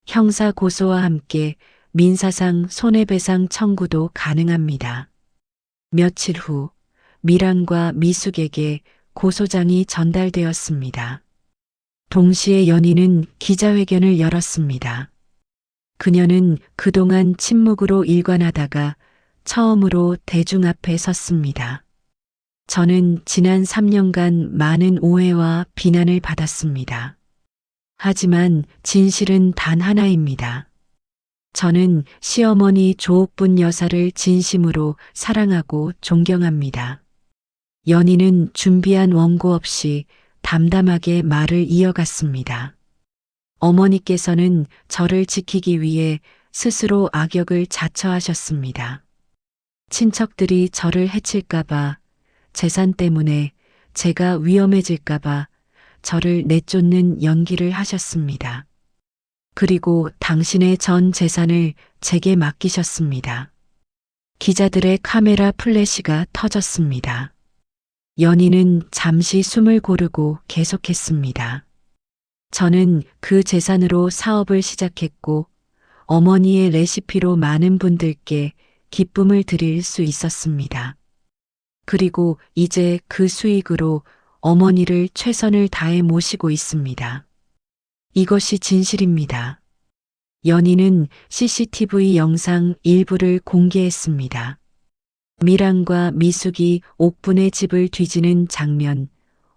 형사 고소와 함께 민사상 손해배상 청구도 가능합니다. 며칠 후 미란과 미숙에게 고소장이 전달되었습니다. 동시에 연희는 기자회견을 열었습니다. 그녀는 그동안 침묵으로 일관하다가 처음으로 대중 앞에 섰습니다. 저는 지난 3년간 많은 오해와 비난을 받았습니다. 하지만 진실은 단 하나입니다. 저는 시어머니 조옥분 여사를 진심으로 사랑하고 존경합니다. 연희는 준비한 원고 없이 담담하게 말을 이어갔습니다. 어머니께서는 저를 지키기 위해 스스로 악역을 자처하셨습니다. 친척들이 저를 해칠까봐, 재산 때문에 제가 위험해질까봐 저를 내쫓는 연기를 하셨습니다. 그리고 당신의 전 재산을 제게 맡기셨습니다. 기자들의 카메라 플래시가 터졌습니다. 연희는 잠시 숨을 고르고 계속했습니다. 저는 그 재산으로 사업을 시작했고 어머니의 레시피로 많은 분들께 기쁨을 드릴 수 있었습니다. 그리고 이제 그 수익으로 어머니를 최선을 다해 모시고 있습니다. 이것이 진실입니다. 연희는 CCTV 영상 일부를 공개했습니다. 미란과 미숙이 옥분의 집을 뒤지는 장면,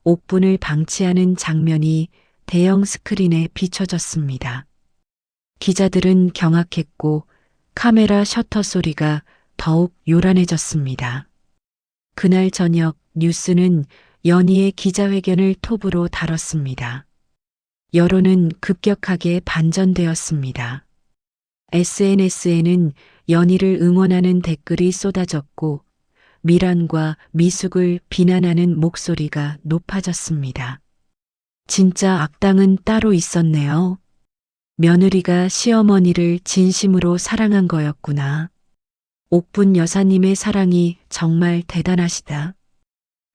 옥분을 방치하는 장면이 대형 스크린에 비춰졌습니다. 기자들은 경악했고 카메라 셔터 소리가 더욱 요란해졌습니다. 그날 저녁 뉴스는 연희의 기자회견을 톱으로 다뤘습니다. 여론은 급격하게 반전되었습니다. SNS에는 연희를 응원하는 댓글이 쏟아졌고 미란과 미숙을 비난하는 목소리가 높아졌습니다. 진짜 악당은 따로 있었네요. 며느리가 시어머니를 진심으로 사랑한 거였구나. 옥분 여사님의 사랑이 정말 대단하시다.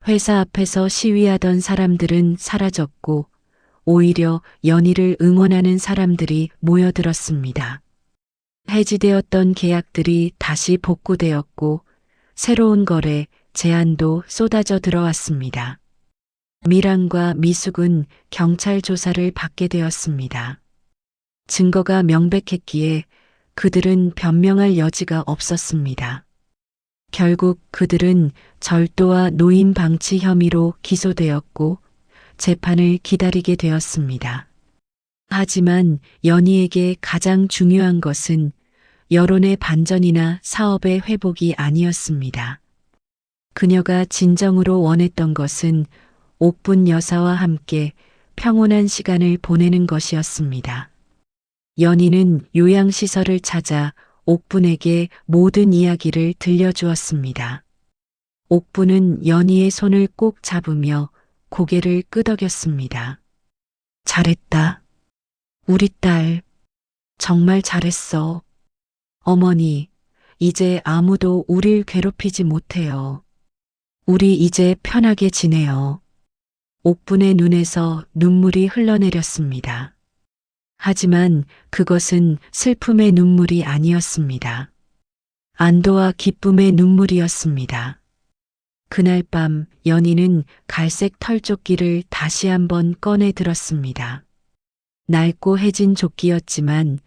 회사 앞에서 시위하던 사람들은 사라졌고 오히려 연희를 응원하는 사람들이 모여들었습니다. 해지되었던 계약들이 다시 복구되었고 새로운 거래, 제안도 쏟아져 들어왔습니다. 미랑과 미숙은 경찰 조사를 받게 되었습니다. 증거가 명백했기에 그들은 변명할 여지가 없었습니다. 결국 그들은 절도와 노인 방치 혐의로 기소되었고 재판을 기다리게 되었습니다. 하지만 연희에게 가장 중요한 것은 여론의 반전이나 사업의 회복이 아니었습니다. 그녀가 진정으로 원했던 것은 옥분 여사와 함께 평온한 시간을 보내는 것이었습니다. 연희는 요양시설을 찾아 옥분에게 모든 이야기를 들려주었습니다. 옥분은 연희의 손을 꼭 잡으며 고개를 끄덕였습니다. 잘했다. 우리 딸, 정말 잘했어. 어머니, 이제 아무도 우릴 괴롭히지 못해요. 우리 이제 편하게 지내요. 옥분의 눈에서 눈물이 흘러내렸습니다. 하지만 그것은 슬픔의 눈물이 아니었습니다. 안도와 기쁨의 눈물이었습니다. 그날 밤 연희는 갈색 털조끼를 다시 한번 꺼내 들었습니다. 낡고 해진 조끼였지만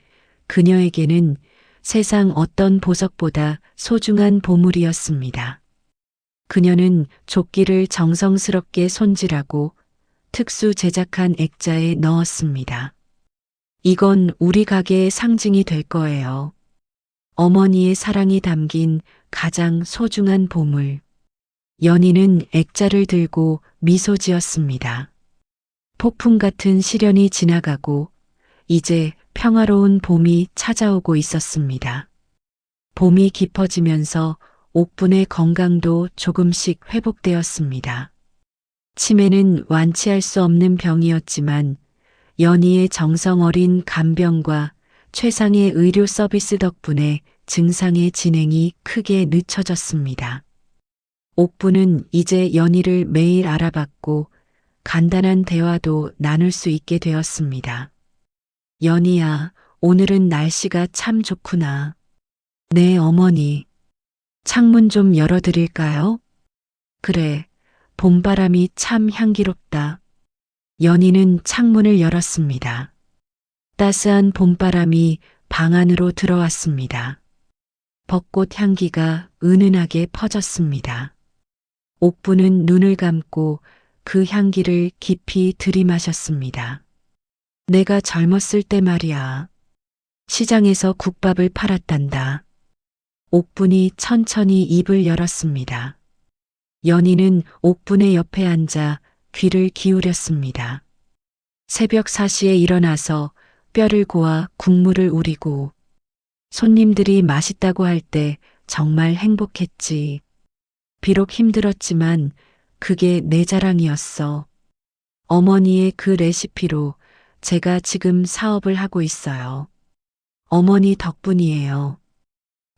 그녀에게는 세상 어떤 보석보다 소중한 보물이었습니다. 그녀는 조끼를 정성스럽게 손질하고 특수 제작한 액자에 넣었습니다. 이건 우리 가게의 상징이 될 거예요. 어머니의 사랑이 담긴 가장 소중한 보물. 연희는 액자를 들고 미소 지었습니다. 폭풍 같은 시련이 지나가고 이제 평화로운 봄이 찾아오고 있었습니다. 봄이 깊어지면서 옥분의 건강도 조금씩 회복되었습니다. 치매는 완치할 수 없는 병이었지만 연희의 정성 어린 간병과 최상의 의료 서비스 덕분에 증상의 진행이 크게 늦춰졌습니다. 옥분은 이제 연희를 매일 알아봤고 간단한 대화도 나눌 수 있게 되었습니다. 연희야, 오늘은 날씨가 참 좋구나. 네, 어머니. 창문 좀 열어드릴까요? 그래, 봄바람이 참 향기롭다. 연희는 창문을 열었습니다. 따스한 봄바람이 방 안으로 들어왔습니다. 벚꽃 향기가 은은하게 퍼졌습니다. 옥분은 눈을 감고 그 향기를 깊이 들이마셨습니다. 내가 젊었을 때 말이야. 시장에서 국밥을 팔았단다. 옥분이 천천히 입을 열었습니다. 연희는 옥분의 옆에 앉아 귀를 기울였습니다. 새벽 4시에 일어나서 뼈를 고아 국물을 우리고 손님들이 맛있다고 할 때 정말 행복했지. 비록 힘들었지만 그게 내 자랑이었어. 어머니의 그 레시피로 제가 지금 사업을 하고 있어요. 어머니 덕분이에요.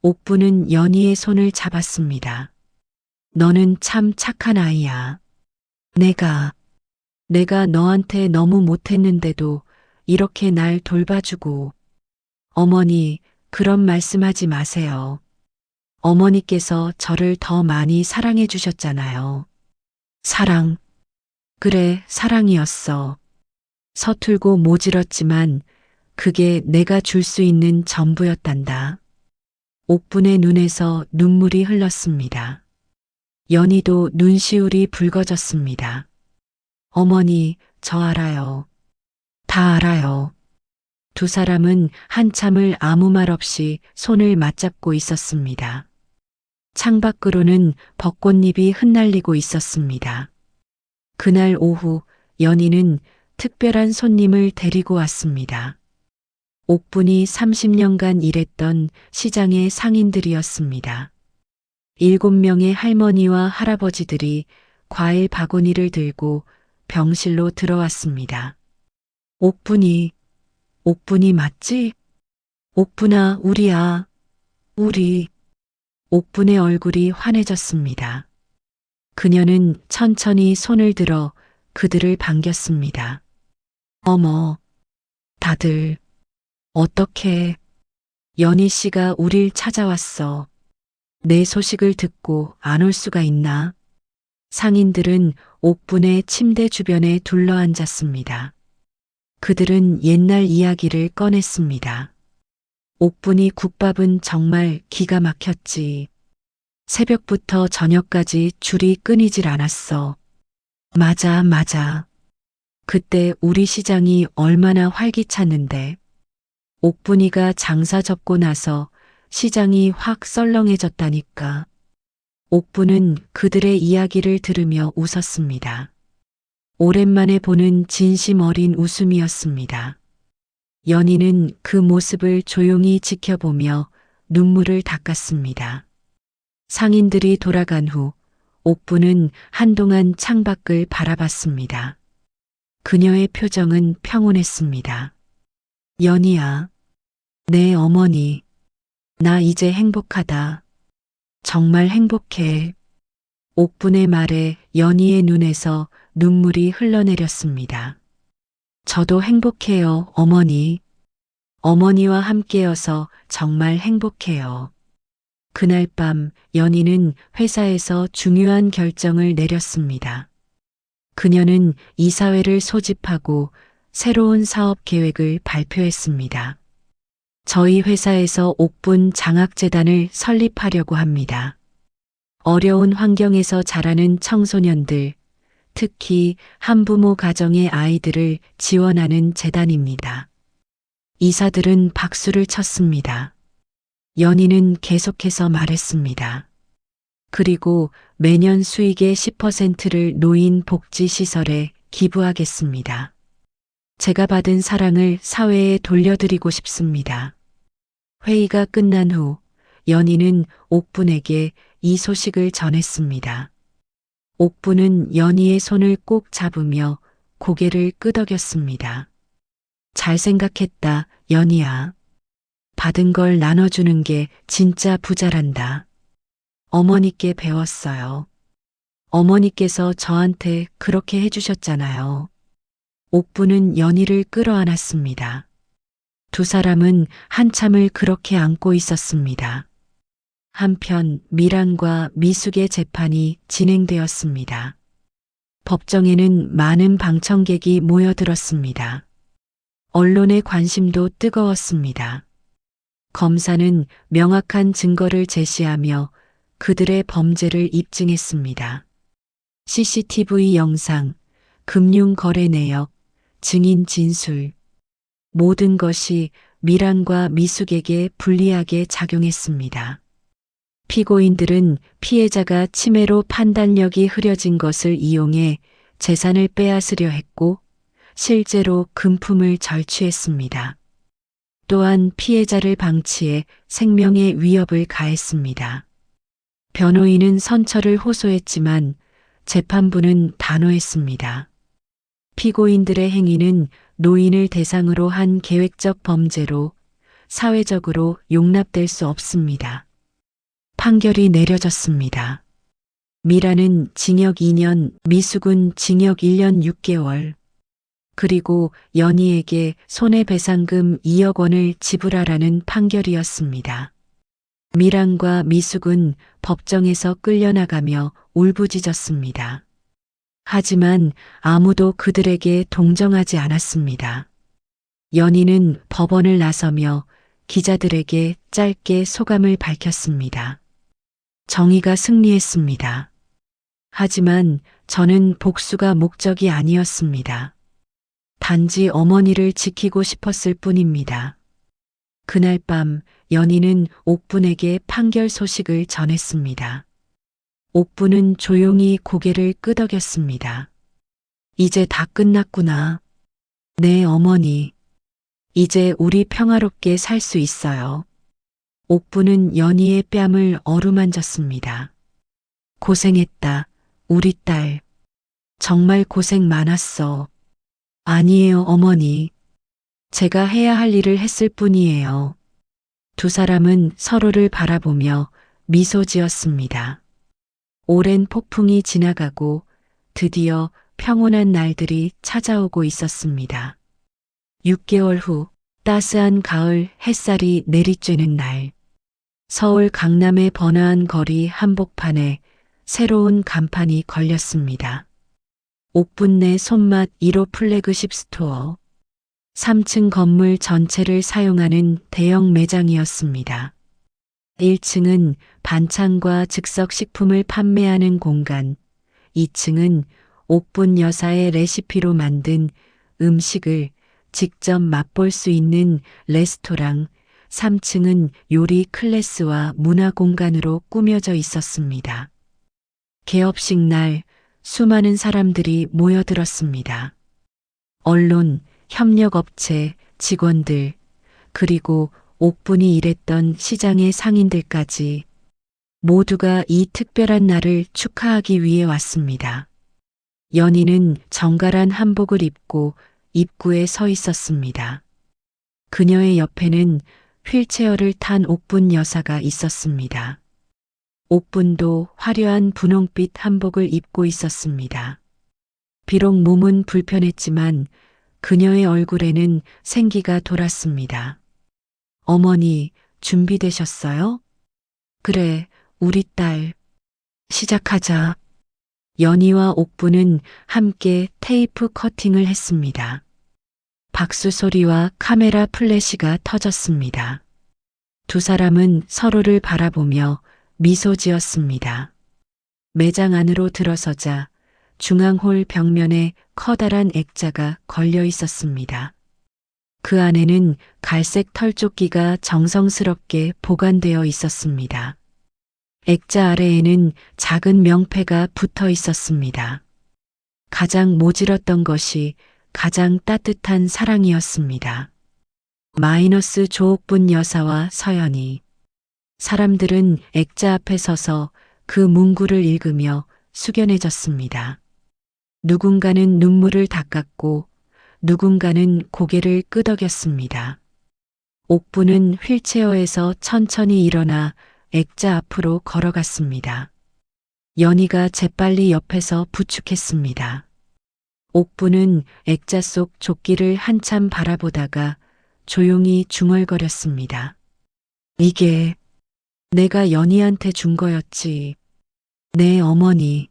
옥분은 연희의 손을 잡았습니다. 너는 참 착한 아이야. 내가 너한테 너무 못했는데도 이렇게 날 돌봐주고. 어머니, 그런 말씀하지 마세요. 어머니께서 저를 더 많이 사랑해 주셨잖아요. 사랑. 그래, 사랑이었어. 서툴고 모질었지만 그게 내가 줄 수 있는 전부였단다. 옥분의 눈에서 눈물이 흘렀습니다. 연희도 눈시울이 붉어졌습니다. 어머니, 저 알아요. 다 알아요. 두 사람은 한참을 아무 말 없이 손을 맞잡고 있었습니다. 창밖으로는 벚꽃잎이 흩날리고 있었습니다. 그날 오후 연희는 특별한 손님을 데리고 왔습니다. 옥분이 30년간 일했던 시장의 상인들이었습니다. 7명의 할머니와 할아버지들이 과일 바구니를 들고 병실로 들어왔습니다. 옥분이 맞지? 옥분아, 우리야. 우리. 옥분의 얼굴이 환해졌습니다. 그녀는 천천히 손을 들어 그들을 반겼습니다. 어머, 다들. 어떻게 연희 씨가 우릴 찾아왔어. 내 소식을 듣고 안 올 수가 있나? 상인들은 옥분의 침대 주변에 둘러앉았습니다. 그들은 옛날 이야기를 꺼냈습니다. 옥분이 국밥은 정말 기가 막혔지. 새벽부터 저녁까지 줄이 끊이질 않았어. 맞아. 그때 우리 시장이 얼마나 활기찼는데. 옥분이가 장사 접고 나서 시장이 확 썰렁해졌다니까. 옥분은 그들의 이야기를 들으며 웃었습니다. 오랜만에 보는 진심 어린 웃음이었습니다. 연희는 그 모습을 조용히 지켜보며 눈물을 닦았습니다. 상인들이 돌아간 후 옥분은 한동안 창밖을 바라봤습니다. 그녀의 표정은 평온했습니다. 연희야, 내 어머니, 나 이제 행복하다. 정말 행복해. 옥분의 말에 연희의 눈에서 눈물이 흘러내렸습니다. 저도 행복해요, 어머니. 어머니와 함께여서 정말 행복해요. 그날 밤 연희는 회사에서 중요한 결정을 내렸습니다. 그녀는 이사회를 소집하고 새로운 사업 계획을 발표했습니다. 저희 회사에서 옥분 장학재단을 설립하려고 합니다. 어려운 환경에서 자라는 청소년들, 특히 한부모 가정의 아이들을 지원하는 재단입니다. 이사들은 박수를 쳤습니다. 연희는 계속해서 말했습니다. 그리고 매년 수익의 10%를 노인 복지 시설에 기부하겠습니다. 제가 받은 사랑을 사회에 돌려드리고 싶습니다. 회의가 끝난 후 연희는 옥분에게 이 소식을 전했습니다. 옥분은 연희의 손을 꼭 잡으며 고개를 끄덕였습니다. 잘 생각했다, 연희야. 받은 걸 나눠주는 게 진짜 부자란다. 어머니께 배웠어요. 어머니께서 저한테 그렇게 해주셨잖아요. 옥분은 연희를 끌어안았습니다. 두 사람은 한참을 그렇게 안고 있었습니다. 한편 미란과 미숙의 재판이 진행되었습니다. 법정에는 많은 방청객이 모여들었습니다. 언론의 관심도 뜨거웠습니다. 검사는 명확한 증거를 제시하며 그들의 범죄를 입증했습니다. CCTV 영상, 금융거래 내역, 증인 진술, 모든 것이 미란과 미숙에게 불리하게 작용했습니다. 피고인들은 피해자가 치매로 판단력이 흐려진 것을 이용해 재산을 빼앗으려 했고 실제로 금품을 절취했습니다. 또한 피해자를 방치해 생명에 위협을 가했습니다. 변호인은 선처를 호소했지만 재판부는 단호했습니다. 피고인들의 행위는 노인을 대상으로 한 계획적 범죄로 사회적으로 용납될 수 없습니다. 판결이 내려졌습니다. 미라는 징역 2년, 미숙은 징역 1년 6개월, 그리고 연희에게 손해배상금 2억 원을 지불하라는 판결이었습니다. 미란과 미숙은 법정에서 끌려나가며 울부짖었습니다. 하지만 아무도 그들에게 동정하지 않았습니다. 연희는 법원을 나서며 기자들에게 짧게 소감을 밝혔습니다. 정의가 승리했습니다. 하지만 저는 복수가 목적이 아니었습니다. 단지 어머니를 지키고 싶었을 뿐입니다. 그날 밤 연희는 옥분에게 판결 소식을 전했습니다. 옥분은 조용히 고개를 끄덕였습니다. 이제 다 끝났구나. 네, 어머니. 이제 우리 평화롭게 살 수 있어요. 옥분은 연희의 뺨을 어루만졌습니다. 고생했다, 우리 딸. 정말 고생 많았어. 아니에요, 어머니. 제가 해야 할 일을 했을 뿐이에요. 두 사람은 서로를 바라보며 미소 지었습니다. 오랜 폭풍이 지나가고 드디어 평온한 날들이 찾아오고 있었습니다. 6개월 후 따스한 가을 햇살이 내리쬐는 날, 서울 강남의 번화한 거리 한복판에 새로운 간판이 걸렸습니다. 옥분내 손맛 1호 플래그십 스토어. 3층 건물 전체를 사용하는 대형 매장이었습니다. 1층은 반찬과 즉석 식품을 판매하는 공간, 2층은 옥분 여사의 레시피로 만든 음식을 직접 맛볼 수 있는 레스토랑, 3층은 요리 클래스와 문화 공간으로 꾸며져 있었습니다. 개업식 날 수많은 사람들이 모여들었습니다. 언론, 협력업체, 직원들, 그리고 옥분이 일했던 시장의 상인들까지 모두가 이 특별한 날을 축하하기 위해 왔습니다. 연희는 정갈한 한복을 입고 입구에 서 있었습니다. 그녀의 옆에는 휠체어를 탄 옥분 여사가 있었습니다. 옥분도 화려한 분홍빛 한복을 입고 있었습니다. 비록 몸은 불편했지만 그녀의 얼굴에는 생기가 돌았습니다. 어머니, 준비되셨어요? 그래, 우리 딸. 시작하자. 연희와 옥분은 함께 테이프 커팅을 했습니다. 박수 소리와 카메라 플래시가 터졌습니다. 두 사람은 서로를 바라보며 미소 지었습니다. 매장 안으로 들어서자 중앙홀 벽면에 커다란 액자가 걸려 있었습니다. 그 안에는 갈색 털조끼가 정성스럽게 보관되어 있었습니다. 액자 아래에는 작은 명패가 붙어 있었습니다. 가장 모질었던 것이 가장 따뜻한 사랑이었습니다. 마이너스 조옥분 여사와 서연이. 사람들은 액자 앞에 서서 그 문구를 읽으며 숙연해졌습니다. 누군가는 눈물을 닦았고 누군가는 고개를 끄덕였습니다. 옥분은 휠체어에서 천천히 일어나 액자 앞으로 걸어갔습니다. 연희가 재빨리 옆에서 부축했습니다. 옥분은 액자 속 조끼를 한참 바라보다가 조용히 중얼거렸습니다. 이게 내가 연희한테 준 거였지. 네, 어머니.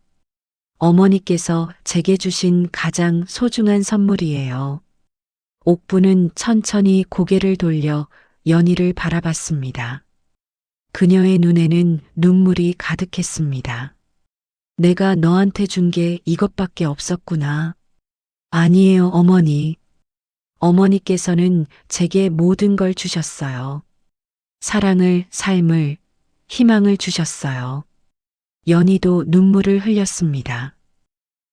어머니께서 제게 주신 가장 소중한 선물이에요. 옥분은 천천히 고개를 돌려 연희를 바라봤습니다. 그녀의 눈에는 눈물이 가득했습니다. 내가 너한테 준 게 이것밖에 없었구나. 아니에요, 어머니. 어머니께서는 제게 모든 걸 주셨어요. 사랑을, 삶을, 희망을 주셨어요. 연희도 눈물을 흘렸습니다.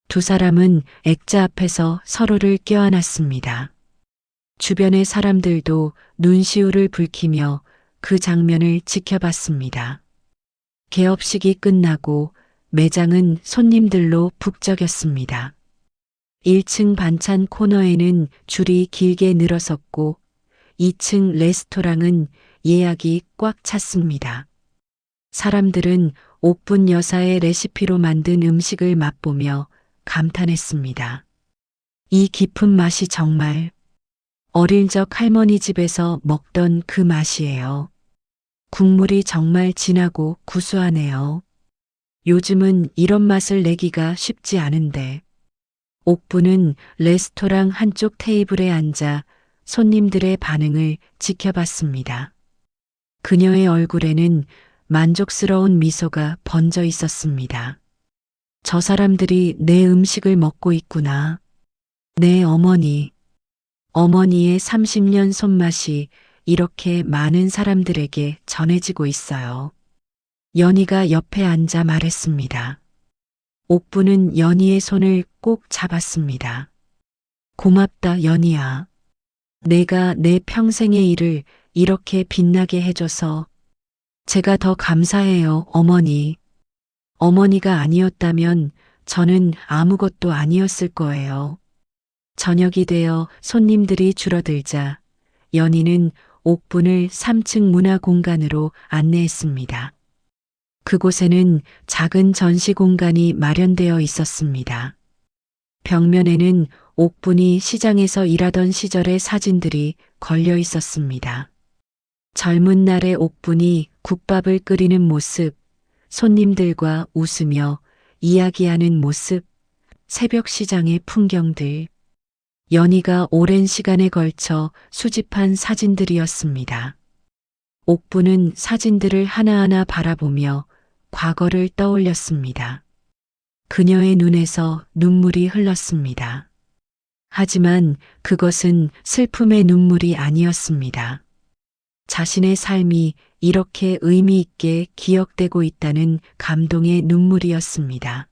두 사람은 액자 앞에서 서로를 껴안았습니다. 주변의 사람들도 눈시울을 붉히며 그 장면을 지켜봤습니다. 개업식이 끝나고 매장은 손님들로 북적였습니다. 1층 반찬 코너에는 줄이 길게 늘어섰고 2층 레스토랑은 예약이 꽉 찼습니다. 사람들은 옥분 여사의 레시피로 만든 음식을 맛보며 감탄했습니다. 이 깊은 맛이 정말 어릴 적 할머니 집에서 먹던 그 맛이에요. 국물이 정말 진하고 구수하네요. 요즘은 이런 맛을 내기가 쉽지 않은데. 옥분은 레스토랑 한쪽 테이블에 앉아 손님들의 반응을 지켜봤습니다. 그녀의 얼굴에는 만족스러운 미소가 번져 있었습니다. 저 사람들이 내 음식을 먹고 있구나. 네, 어머니. 어머니의 30년 손맛이 이렇게 많은 사람들에게 전해지고 있어요. 연희가 옆에 앉아 말했습니다. 옥분은 연희의 손을 꼭 잡았습니다. 고맙다, 연희야. 내가 내 평생의 일을 이렇게 빛나게 해줘서 제가 더 감사해요, 어머니. 어머니가 아니었다면 저는 아무것도 아니었을 거예요. 저녁이 되어 손님들이 줄어들자 연희는 옥분을 3층 문화 공간으로 안내했습니다. 그곳에는 작은 전시 공간이 마련되어 있었습니다. 벽면에는 옥분이 시장에서 일하던 시절의 사진들이 걸려 있었습니다. 젊은 날의 옥분이 국밥을 끓이는 모습, 손님들과 웃으며 이야기하는 모습, 새벽 시장의 풍경들, 연희가 오랜 시간에 걸쳐 수집한 사진들이었습니다. 옥분은 사진들을 하나하나 바라보며 과거를 떠올렸습니다. 그녀의 눈에서 눈물이 흘렀습니다. 하지만 그것은 슬픔의 눈물이 아니었습니다. 자신의 삶이 이렇게 의미 있게 기억되고 있다는 감동의 눈물이었습니다.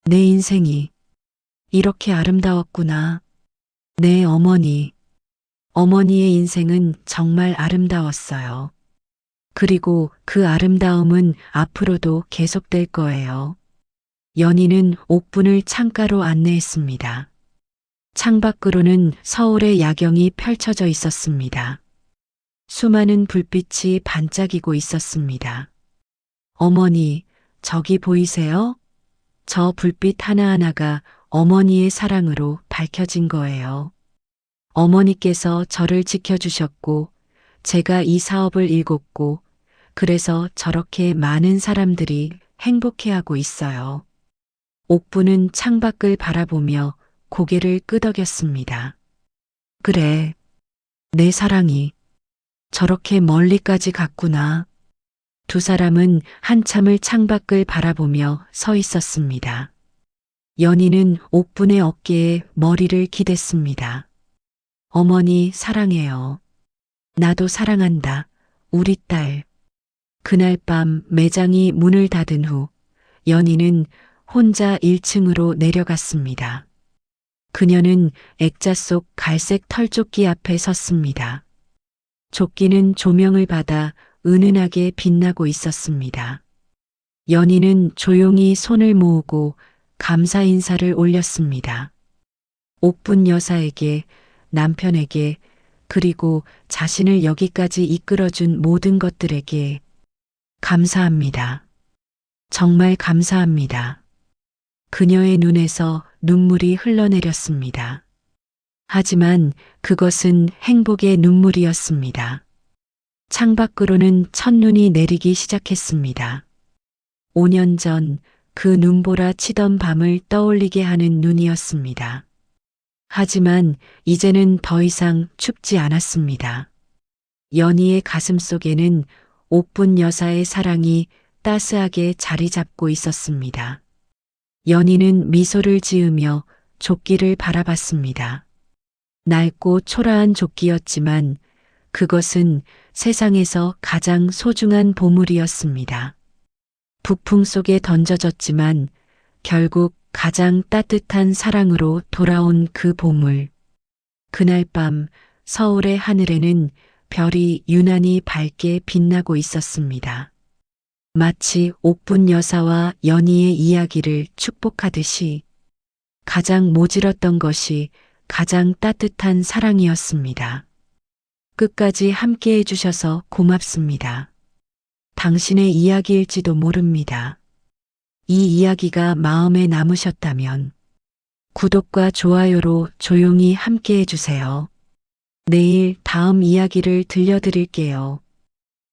내 인생이 이렇게 아름다웠구나. 내 어머니의 인생은 정말 아름다웠어요. 그리고 그 아름다움은 앞으로도 계속될 거예요. 연희는 옥분을 창가로 안내했습니다. 창밖으로는 서울의 야경이 펼쳐져 있었습니다. 수많은 불빛이 반짝이고 있었습니다. 어머니, 저기 보이세요? 저 불빛 하나하나가 어머니의 사랑으로 밝혀진 거예요. 어머니께서 저를 지켜주셨고, 제가 이 사업을 일궜고, 그래서 저렇게 많은 사람들이 행복해하고 있어요. 옥분은 창밖을 바라보며 고개를 끄덕였습니다. 그래, 내 사랑이 저렇게 멀리까지 갔구나. 두 사람은 한참을 창밖을 바라보며 서 있었습니다. 연희는 옥분의 어깨에 머리를 기댔습니다. 어머니 사랑해요. 나도 사랑한다. 우리 딸. 그날 밤 매장이 문을 닫은 후 연희는 혼자 1층으로 내려갔습니다. 그녀는 액자 속 갈색 털조끼 앞에 섰습니다. 조끼는 조명을 받아 은은하게 빛나고 있었습니다. 연희는 조용히 손을 모으고 감사 인사를 올렸습니다. 옥분 여사에게, 남편에게, 그리고 자신을 여기까지 이끌어준 모든 것들에게 감사합니다. 정말 감사합니다. 그녀의 눈에서 눈물이 흘러내렸습니다. 하지만 그것은 행복의 눈물이었습니다. 창밖으로는 첫눈이 내리기 시작했습니다. 5년 전 그 눈보라 치던 밤을 떠올리게 하는 눈이었습니다. 하지만 이제는 더 이상 춥지 않았습니다. 연희의 가슴 속에는 옥분 여사의 사랑이 따스하게 자리 잡고 있었습니다. 연희는 미소를 지으며 조끼를 바라봤습니다. 낡고 초라한 조끼였지만 그것은 세상에서 가장 소중한 보물이었습니다. 북풍 속에 던져졌지만 결국 가장 따뜻한 사랑으로 돌아온 그 보물. 그날 밤 서울의 하늘에는 별이 유난히 밝게 빛나고 있었습니다. 마치 옥분 여사와 연희의 이야기를 축복하듯이 가장 모질었던 것이 가장 따뜻한 사랑이었습니다. 끝까지 함께 해주셔서 고맙습니다. 당신의 이야기일지도 모릅니다. 이 이야기가 마음에 남으셨다면 구독과 좋아요로 조용히 함께 해주세요. 내일 다음 이야기를 들려드릴게요.